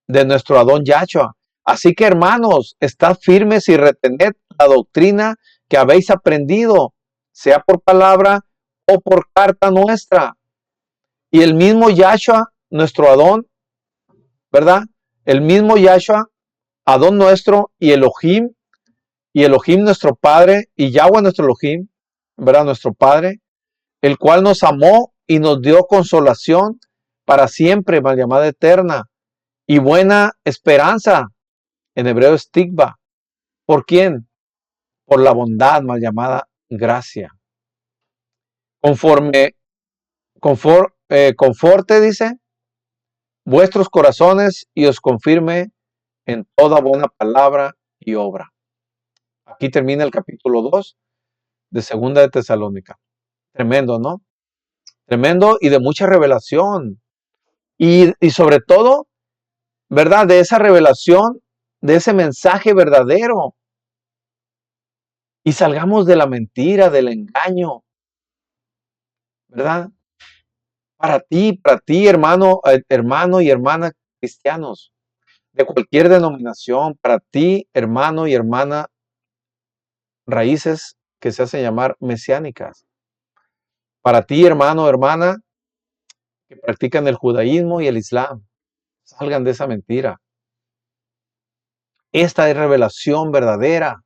de nuestro Adón Yahshua. Así que, hermanos, estad firmes y retened la doctrina que habéis aprendido, sea por palabra o por carta nuestra, Y el mismo Yahshua, nuestro Adón, ¿verdad? El mismo Yahshua, Adón nuestro, y Elohim nuestro Padre, y Yahweh nuestro Elohim, ¿verdad? Nuestro Padre, el cual nos amó y nos dio consolación para siempre, mal llamada eterna, y buena esperanza, en hebreo es tikva. ¿Por quién? Por la bondad, mal llamada gracia. Conforme, conforte, dice, vuestros corazones y os confirme en toda buena palabra y obra. Aquí termina el capítulo 2 de Segunda de Tesalónica. Tremendo, ¿no? Tremendo y de mucha revelación. Y sobre todo, ¿verdad? De esa revelación, de ese mensaje verdadero. Y salgamos de la mentira, del engaño, ¿verdad? Para ti, hermano, hermano y hermana cristianos, de cualquier denominación, para ti, hermano y hermana, raíces que se hacen llamar mesiánicas. Para ti, hermano, hermana, que practican el judaísmo y el islam, salgan de esa mentira. Esta es revelación verdadera.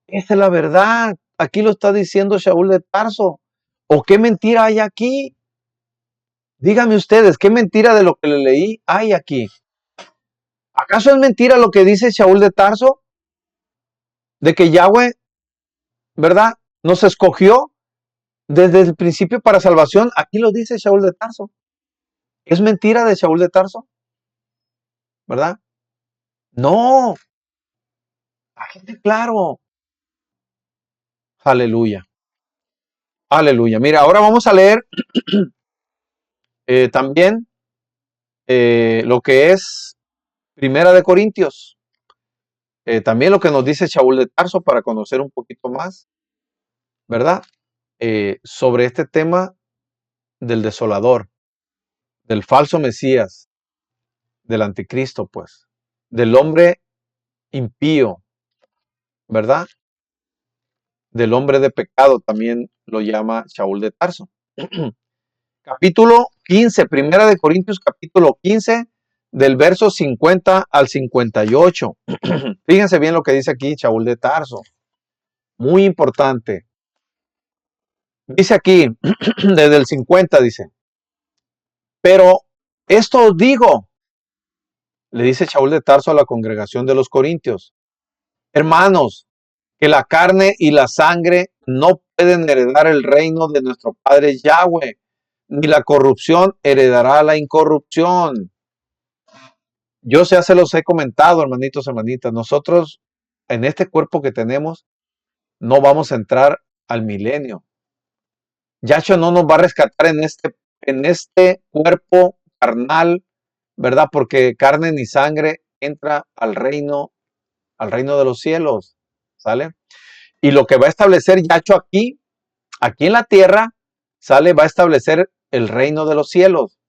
Esta es la verdad. Aquí lo está diciendo Shaul de Tarso. ¿O qué mentira hay aquí? Díganme ustedes, ¿qué mentira de lo que le leí hay aquí? ¿Acaso es mentira lo que dice Shaul de Tarso? De que Yahweh, ¿verdad? Nos escogió desde el principio para salvación. Aquí lo dice Shaul de Tarso. ¿Es mentira de Shaul de Tarso? ¿Verdad? No. Aquí está claro. Aleluya. Aleluya. Mira, ahora vamos a leer también lo que es Primera de Corintios. También lo que nos dice Shaul de Tarso para conocer un poquito más, ¿verdad? Sobre este tema del desolador, del falso Mesías, del anticristo, pues, del hombre impío, ¿verdad? Del hombre de pecado, también lo llama Shaul de Tarso. Capítulo 15, Primera de Corintios, capítulo 15, del verso 50 al 58. Fíjense bien lo que dice aquí Shaul de Tarso. Muy importante. Dice aquí, desde el 50, dice, pero esto os digo, le dice Shaul de Tarso a la congregación de los Corintios, hermanos, que la carne y la sangre no pueden heredar el reino de nuestro Padre Yahweh, ni la corrupción heredará la incorrupción. Yo ya se los he comentado, hermanitos, hermanitas, nosotros en este cuerpo que tenemos no vamos a entrar al milenio. Yahshua no nos va a rescatar en este cuerpo carnal, ¿verdad? Porque carne ni sangre entra al reino de los cielos, ¿sale? Y lo que va a establecer Yahshua aquí en la tierra, ¿sale? Va a establecer el reino de los cielos.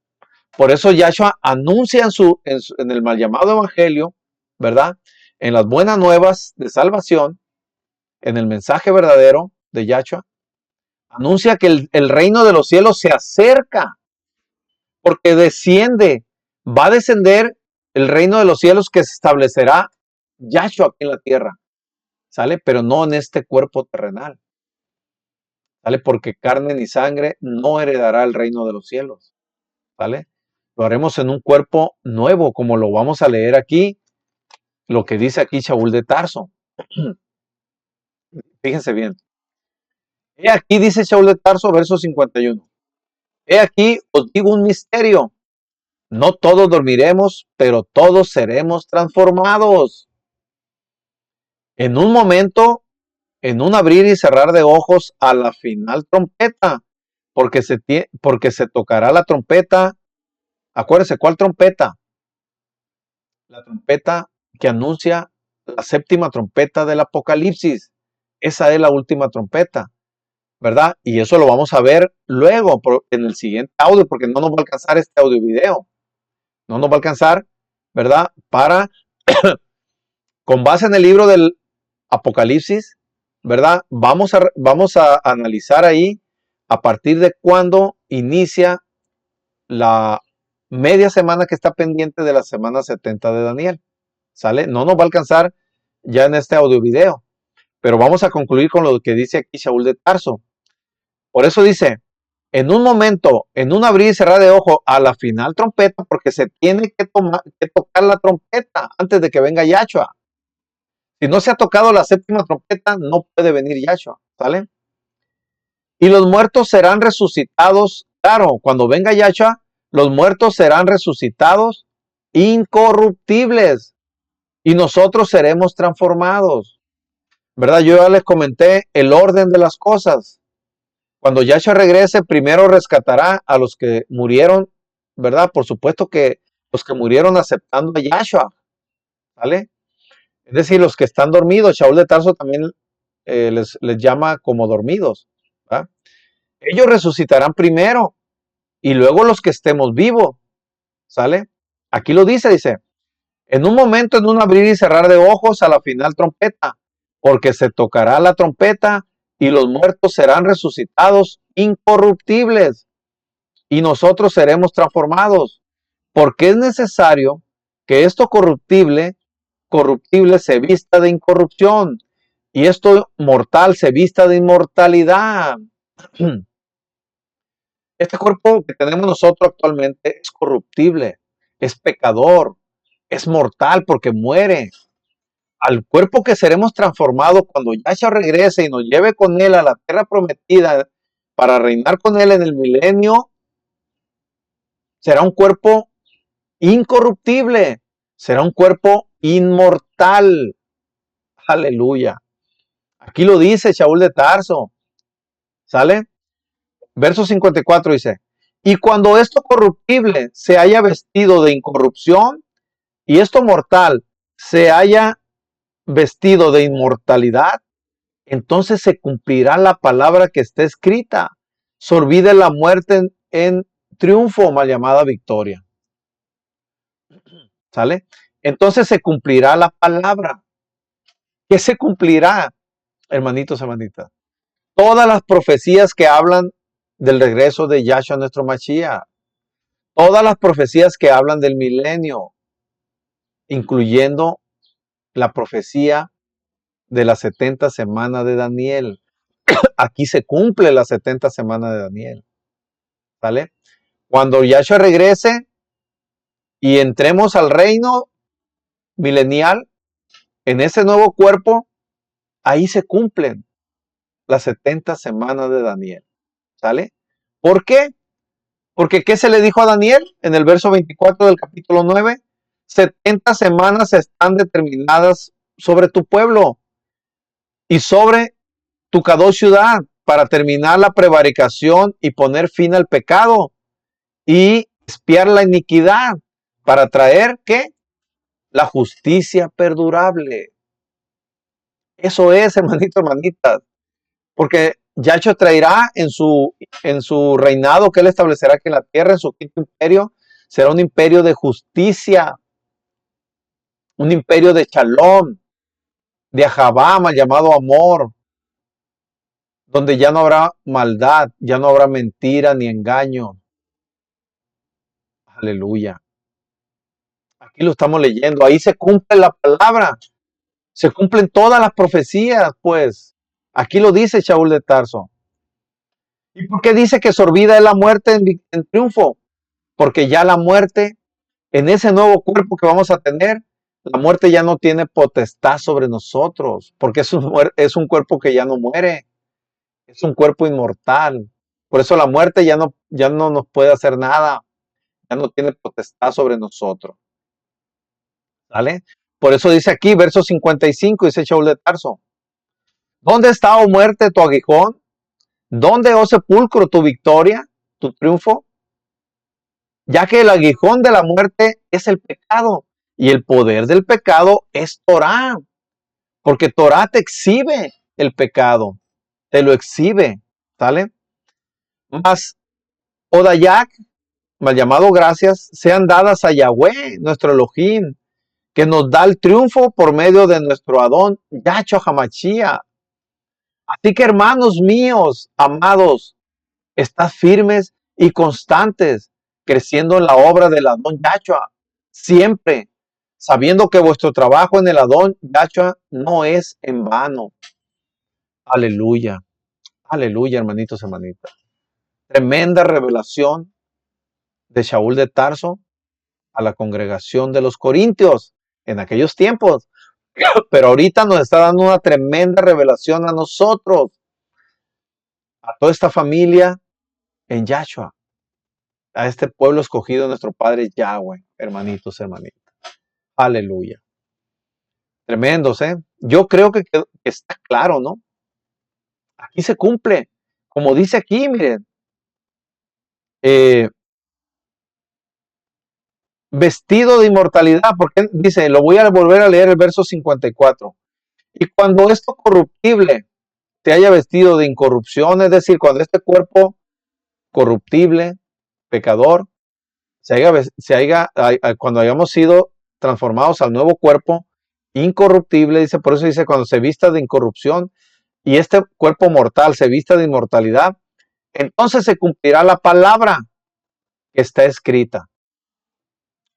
Por eso Yahshua anuncia en el mal llamado evangelio, ¿verdad? En las buenas nuevas de salvación, en el mensaje verdadero de Yahshua, anuncia que el reino de los cielos se acerca, porque va a descender el reino de los cielos que se establecerá Yahshua aquí en la tierra, ¿sale? Pero no en este cuerpo terrenal, ¿sale? Porque carne ni sangre no heredará el reino de los cielos, ¿sale? Lo haremos en un cuerpo nuevo, como lo vamos a leer aquí, lo que dice aquí Shaul de Tarso. Fíjense bien. He aquí, dice Shaul de Tarso, verso 51. He aquí, os digo un misterio. No todos dormiremos, pero todos seremos transformados. En un momento, en un abrir y cerrar de ojos a la final trompeta, porque se tocará la trompeta. Acuérdense, ¿cuál trompeta? La trompeta que anuncia la séptima trompeta del Apocalipsis. Esa es la última trompeta, ¿verdad? Y eso lo vamos a ver luego en el siguiente audio, porque no nos va a alcanzar este audio video. No nos va a alcanzar, ¿verdad? Con base en el libro del Apocalipsis, ¿verdad? Vamos a analizar ahí a partir de cuándo inicia la media semana que está pendiente de la semana 70 de Daniel. ¿Sale? No nos va a alcanzar ya en este audio video, pero vamos a concluir con lo que dice aquí Saúl de Tarso. Por eso dice, en un momento, en un abrir y cerrar de ojo, a la final trompeta, porque se tiene que tocar la trompeta antes de que venga Yahshua. Si no se ha tocado la séptima trompeta, no puede venir Yahshua, ¿sale? Y los muertos serán resucitados. Claro, cuando venga Yahshua, los muertos serán resucitados incorruptibles y nosotros seremos transformados. ¿Verdad? Yo ya les comenté el orden de las cosas. Cuando Yahshua regrese, primero rescatará a los que murieron, ¿verdad? Por supuesto que los que murieron aceptando a Yahshua, ¿vale? Es decir, los que están dormidos. Saúl de Tarso también les llama como dormidos, ¿verdad? Ellos resucitarán primero y luego los que estemos vivos, ¿sale? Aquí lo dice, en un momento, en un abrir y cerrar de ojos, a la final trompeta, porque se tocará la trompeta y los muertos serán resucitados incorruptibles y nosotros seremos transformados, porque es necesario que esto corruptible se vista de incorrupción y esto mortal se vista de inmortalidad. Este cuerpo que tenemos nosotros actualmente es corruptible, es pecador, es mortal porque muere. Al cuerpo que seremos transformados cuando Yahshua regrese y nos lleve con él a la tierra prometida para reinar con él en el milenio, será un cuerpo incorruptible, será un cuerpo inmortal. Aleluya. Aquí lo dice Saúl de Tarso. ¿Sale? Verso 54 dice, y cuando esto corruptible se haya vestido de incorrupción y esto mortal se haya vestido de inmortalidad, entonces se cumplirá la palabra que está escrita. Se olvide la muerte en triunfo, mal llamada victoria. ¿Sale? Entonces se cumplirá la palabra. ¿Qué se cumplirá, hermanitos, hermanitas? Todas las profecías que hablan del regreso de Yahshua nuestro Mashiach. Todas las profecías que hablan del milenio, incluyendo la profecía de las 70 semanas de Daniel. Aquí se cumple la 70 semanas de Daniel. ¿Vale? Cuando Yahshua regrese y entremos al reino milenial, en ese nuevo cuerpo, ahí se cumplen las 70 semanas de Daniel. ¿Sale? ¿Por qué? Porque ¿qué se le dijo a Daniel en el verso 24 del capítulo 9? 70 semanas están determinadas sobre tu pueblo y sobre tu Kadosh ciudad para terminar la prevaricación y poner fin al pecado y expiar la iniquidad para traer ¿qué? La justicia perdurable. Eso es, hermanito, hermanitas, porque Yahshua traerá en su reinado que él establecerá aquí en la tierra, en su quinto imperio, será un imperio de justicia, un imperio de shalom, de ahabá, mal llamado amor, donde ya no habrá maldad, ya no habrá mentira ni engaño. Aleluya. Aquí lo estamos leyendo, ahí se cumple la palabra, se cumplen todas las profecías, pues. Aquí lo dice Saúl de Tarso. ¿Y por qué dice que sorbida es la muerte en triunfo? Porque ya la muerte, en ese nuevo cuerpo que vamos a tener, la muerte ya no tiene potestad sobre nosotros, porque es un cuerpo que ya no muere, es un cuerpo inmortal. Por eso la muerte ya no nos puede hacer nada, ya no tiene potestad sobre nosotros. ¿Vale? Por eso dice aquí, verso 55, dice Saúl de Tarso, ¿dónde está, oh muerte, tu aguijón? ¿Dónde, oh sepulcro, tu victoria, tu triunfo? Ya que el aguijón de la muerte es el pecado y el poder del pecado es Torah, porque Torah te exhibe el pecado, te lo exhibe, ¿sale? Mas Odayak, mal llamado gracias, sean dadas a Yahweh, nuestro Elohim, que nos da el triunfo por medio de nuestro Adón, Yahshua HaMashiach. Así que, hermanos míos, amados, estad firmes y constantes, creciendo en la obra del Adón Yahshua, siempre sabiendo que vuestro trabajo en el Adón Yahshua no es en vano. Aleluya, aleluya, hermanitos, hermanitas. Tremenda revelación de Shaul de Tarso a la congregación de los Corintios en aquellos tiempos. Pero ahorita nos está dando una tremenda revelación a nosotros, a toda esta familia en Yahshua, a este pueblo escogido de nuestro Padre Yahweh, hermanitos, hermanitas. Aleluya. Tremendos, ¿eh? Yo creo que está claro, ¿no? Aquí se cumple. Como dice aquí, miren, vestido de inmortalidad, porque dice, lo voy a volver a leer el verso 54. Y cuando esto corruptible te haya vestido de incorrupción, es decir, cuando este cuerpo corruptible, pecador, cuando hayamos sido transformados al nuevo cuerpo incorruptible, dice, por eso dice, cuando se vista de incorrupción y este cuerpo mortal se vista de inmortalidad, entonces se cumplirá la palabra que está escrita.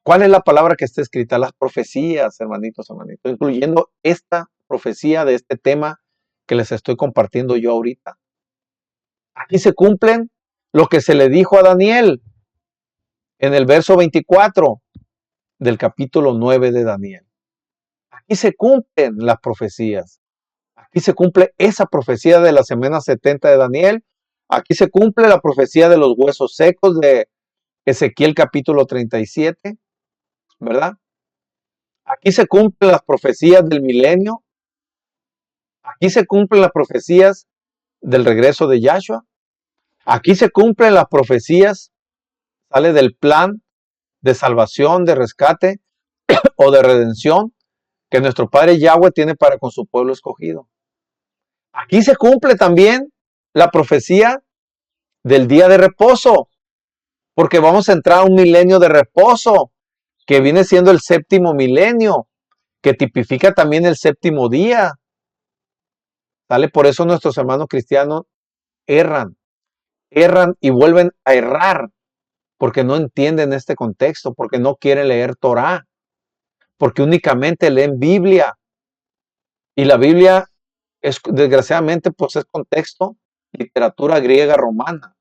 ¿Cuál es la palabra que está escrita? Las profecías, hermanitos, hermanitos, incluyendo esta profecía de este tema que les estoy compartiendo yo ahorita. Aquí se cumplen lo que se le dijo a Daniel en el verso 24 del capítulo 9 de Daniel. Aquí se cumplen las profecías. Aquí se cumple esa profecía de la semana 70 de Daniel. Aquí se cumple la profecía de los huesos secos de Ezequiel capítulo 37, ¿verdad? Aquí se cumplen las profecías del milenio. Aquí se cumplen las profecías del regreso de Yahshua. Aquí se cumplen las profecías, sale del plan de salvación, de rescate o de redención que nuestro Padre Yahweh tiene para con su pueblo escogido. Aquí se cumple también la profecía del día de reposo, porque vamos a entrar a un milenio de reposo, que viene siendo el séptimo milenio, que tipifica también el séptimo día. ¿Sale? Por eso nuestros hermanos cristianos erran y vuelven a errar, porque no entienden este contexto, porque no quieren leer Torah, porque únicamente leen Biblia. Y la Biblia es, desgraciadamente, pues es contexto, literatura griega romana.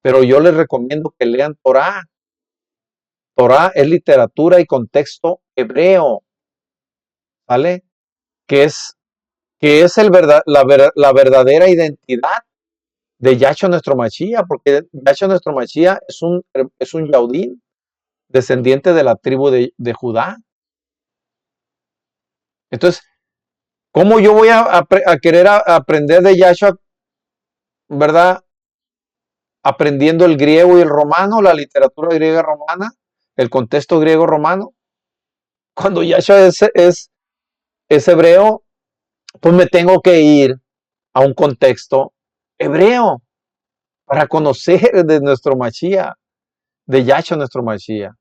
Pero yo les recomiendo que lean Torah. Torah es literatura y contexto hebreo, ¿vale? Que es la verdadera identidad de Yahshua nuestro Mashiach, porque Yahshua nuestro Mashiach es un Yaudín, descendiente de la tribu de Judá. Entonces, ¿cómo yo voy a querer aprender de Yahshua, verdad? Aprendiendo el griego y el romano, la literatura griega romana, el contexto griego romano. Cuando Yahshua es hebreo, pues me tengo que ir a un contexto hebreo para conocer de nuestro Mashiach, de Yahshua nuestro Mashiach.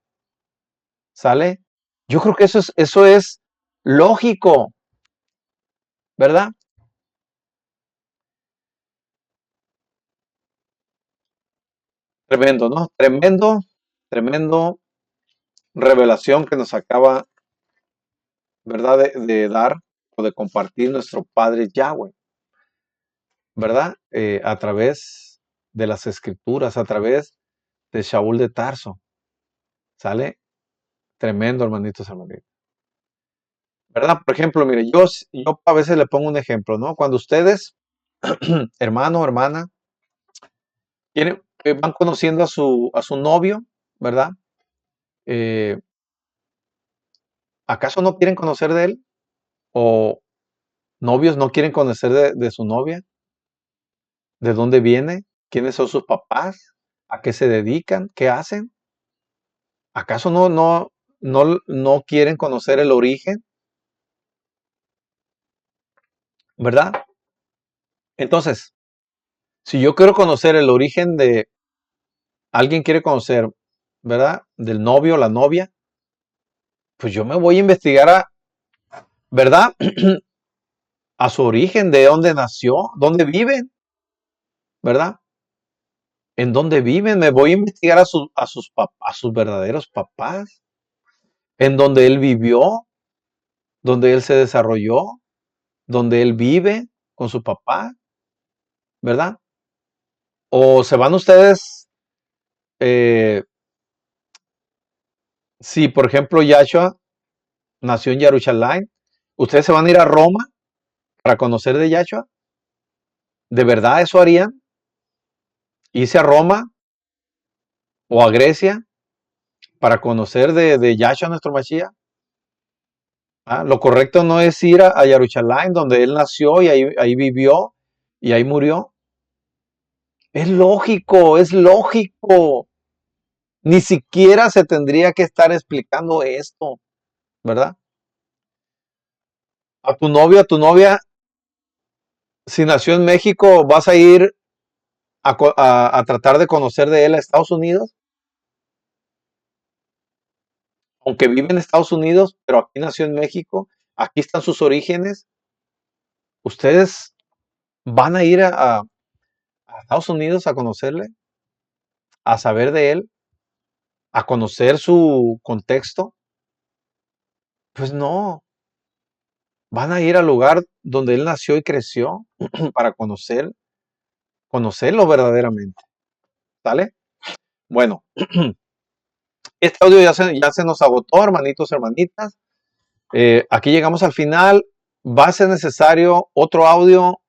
¿Sale? Yo creo que eso es lógico, ¿verdad? Tremendo, ¿no? Tremendo revelación que nos acaba, ¿verdad? De dar o de compartir nuestro Padre Yahweh, ¿verdad? A través de las escrituras, a través de Shaul de Tarso. ¿Sale? Tremendo, hermanitos, hermanitos. ¿Verdad? Por ejemplo, mire, yo a veces le pongo un ejemplo, ¿no? Cuando ustedes, hermano, hermana, van conociendo a su novio, ¿verdad? Eh, ¿Acaso no quieren conocer de él? ¿O novios no quieren conocer de su novia? ¿De dónde viene? ¿Quiénes son sus papás? ¿A qué se dedican? ¿Qué hacen? ¿Acaso no quieren conocer el origen? ¿Verdad? Entonces, si yo quiero conocer el origen de alguien quiere conocer, ¿verdad? Del novio, la novia, pues yo me voy a investigar ¿verdad? A su origen, de dónde nació, dónde viven, ¿verdad? ¿En dónde viven? Me voy a investigar a sus verdaderos papás, en donde él vivió, donde él se desarrolló, donde él vive con su papá, ¿verdad? O se van ustedes, eh, si por ejemplo Yahshua nació en Jerusalén, ustedes se van a ir a Roma para conocer de Yahshua. ¿De verdad eso harían? ¿Irse a Roma o a Grecia para conocer de Yahshua nuestro Mashiach? Lo correcto no es ir a Jerusalén, donde él nació y ahí vivió y ahí murió. Es lógico, es lógico. Ni siquiera se tendría que estar explicando esto, ¿verdad? A tu novia, si nació en México, vas a ir a tratar de conocer de él a Estados Unidos, aunque vive en Estados Unidos, pero aquí nació en México, aquí están sus orígenes. Ustedes van a ir a Estados Unidos a conocerle, a saber de él, a conocer su contexto. Pues no, van a ir al lugar donde él nació y creció para conocerlo verdaderamente. ¿Sale? Bueno, este audio ya se nos agotó, hermanitos, hermanitas. Aquí llegamos al final. Va a ser necesario otro audio,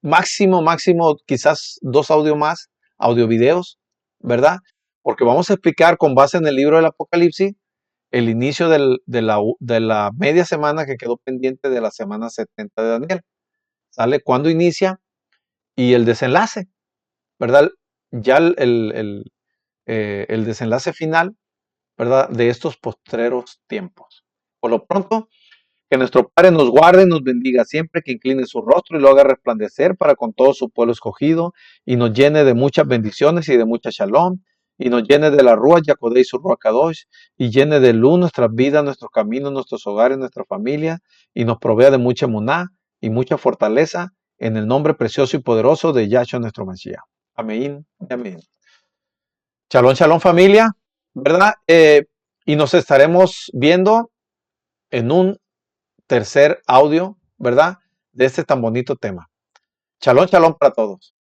máximo, quizás 2 audios más, audio videos, ¿verdad? Porque vamos a explicar con base en el libro del Apocalipsis el inicio de la media semana que quedó pendiente de la semana 70 de Daniel. ¿Sale? ¿Cuándo inicia? Y el desenlace, ¿verdad? Ya el desenlace final, ¿verdad? De estos postreros tiempos. Por lo pronto, que nuestro Padre nos guarde y nos bendiga siempre, que incline su rostro y lo haga resplandecer para con todo su pueblo escogido y nos llene de muchas bendiciones y de mucha shalom y nos llene de la Rúa Yacodé y su Rúa Kadosh y llene de luz nuestras vidas, nuestros caminos, nuestros hogares, nuestra familia y nos provea de mucha muná y mucha fortaleza en el nombre precioso y poderoso de Yahshua nuestro Mashiach. Amén y amén. Shalom, shalom familia, ¿verdad? Y nos estaremos viendo en un tercer audio, ¿verdad? De este tan bonito tema. Shalom, shalom para todos.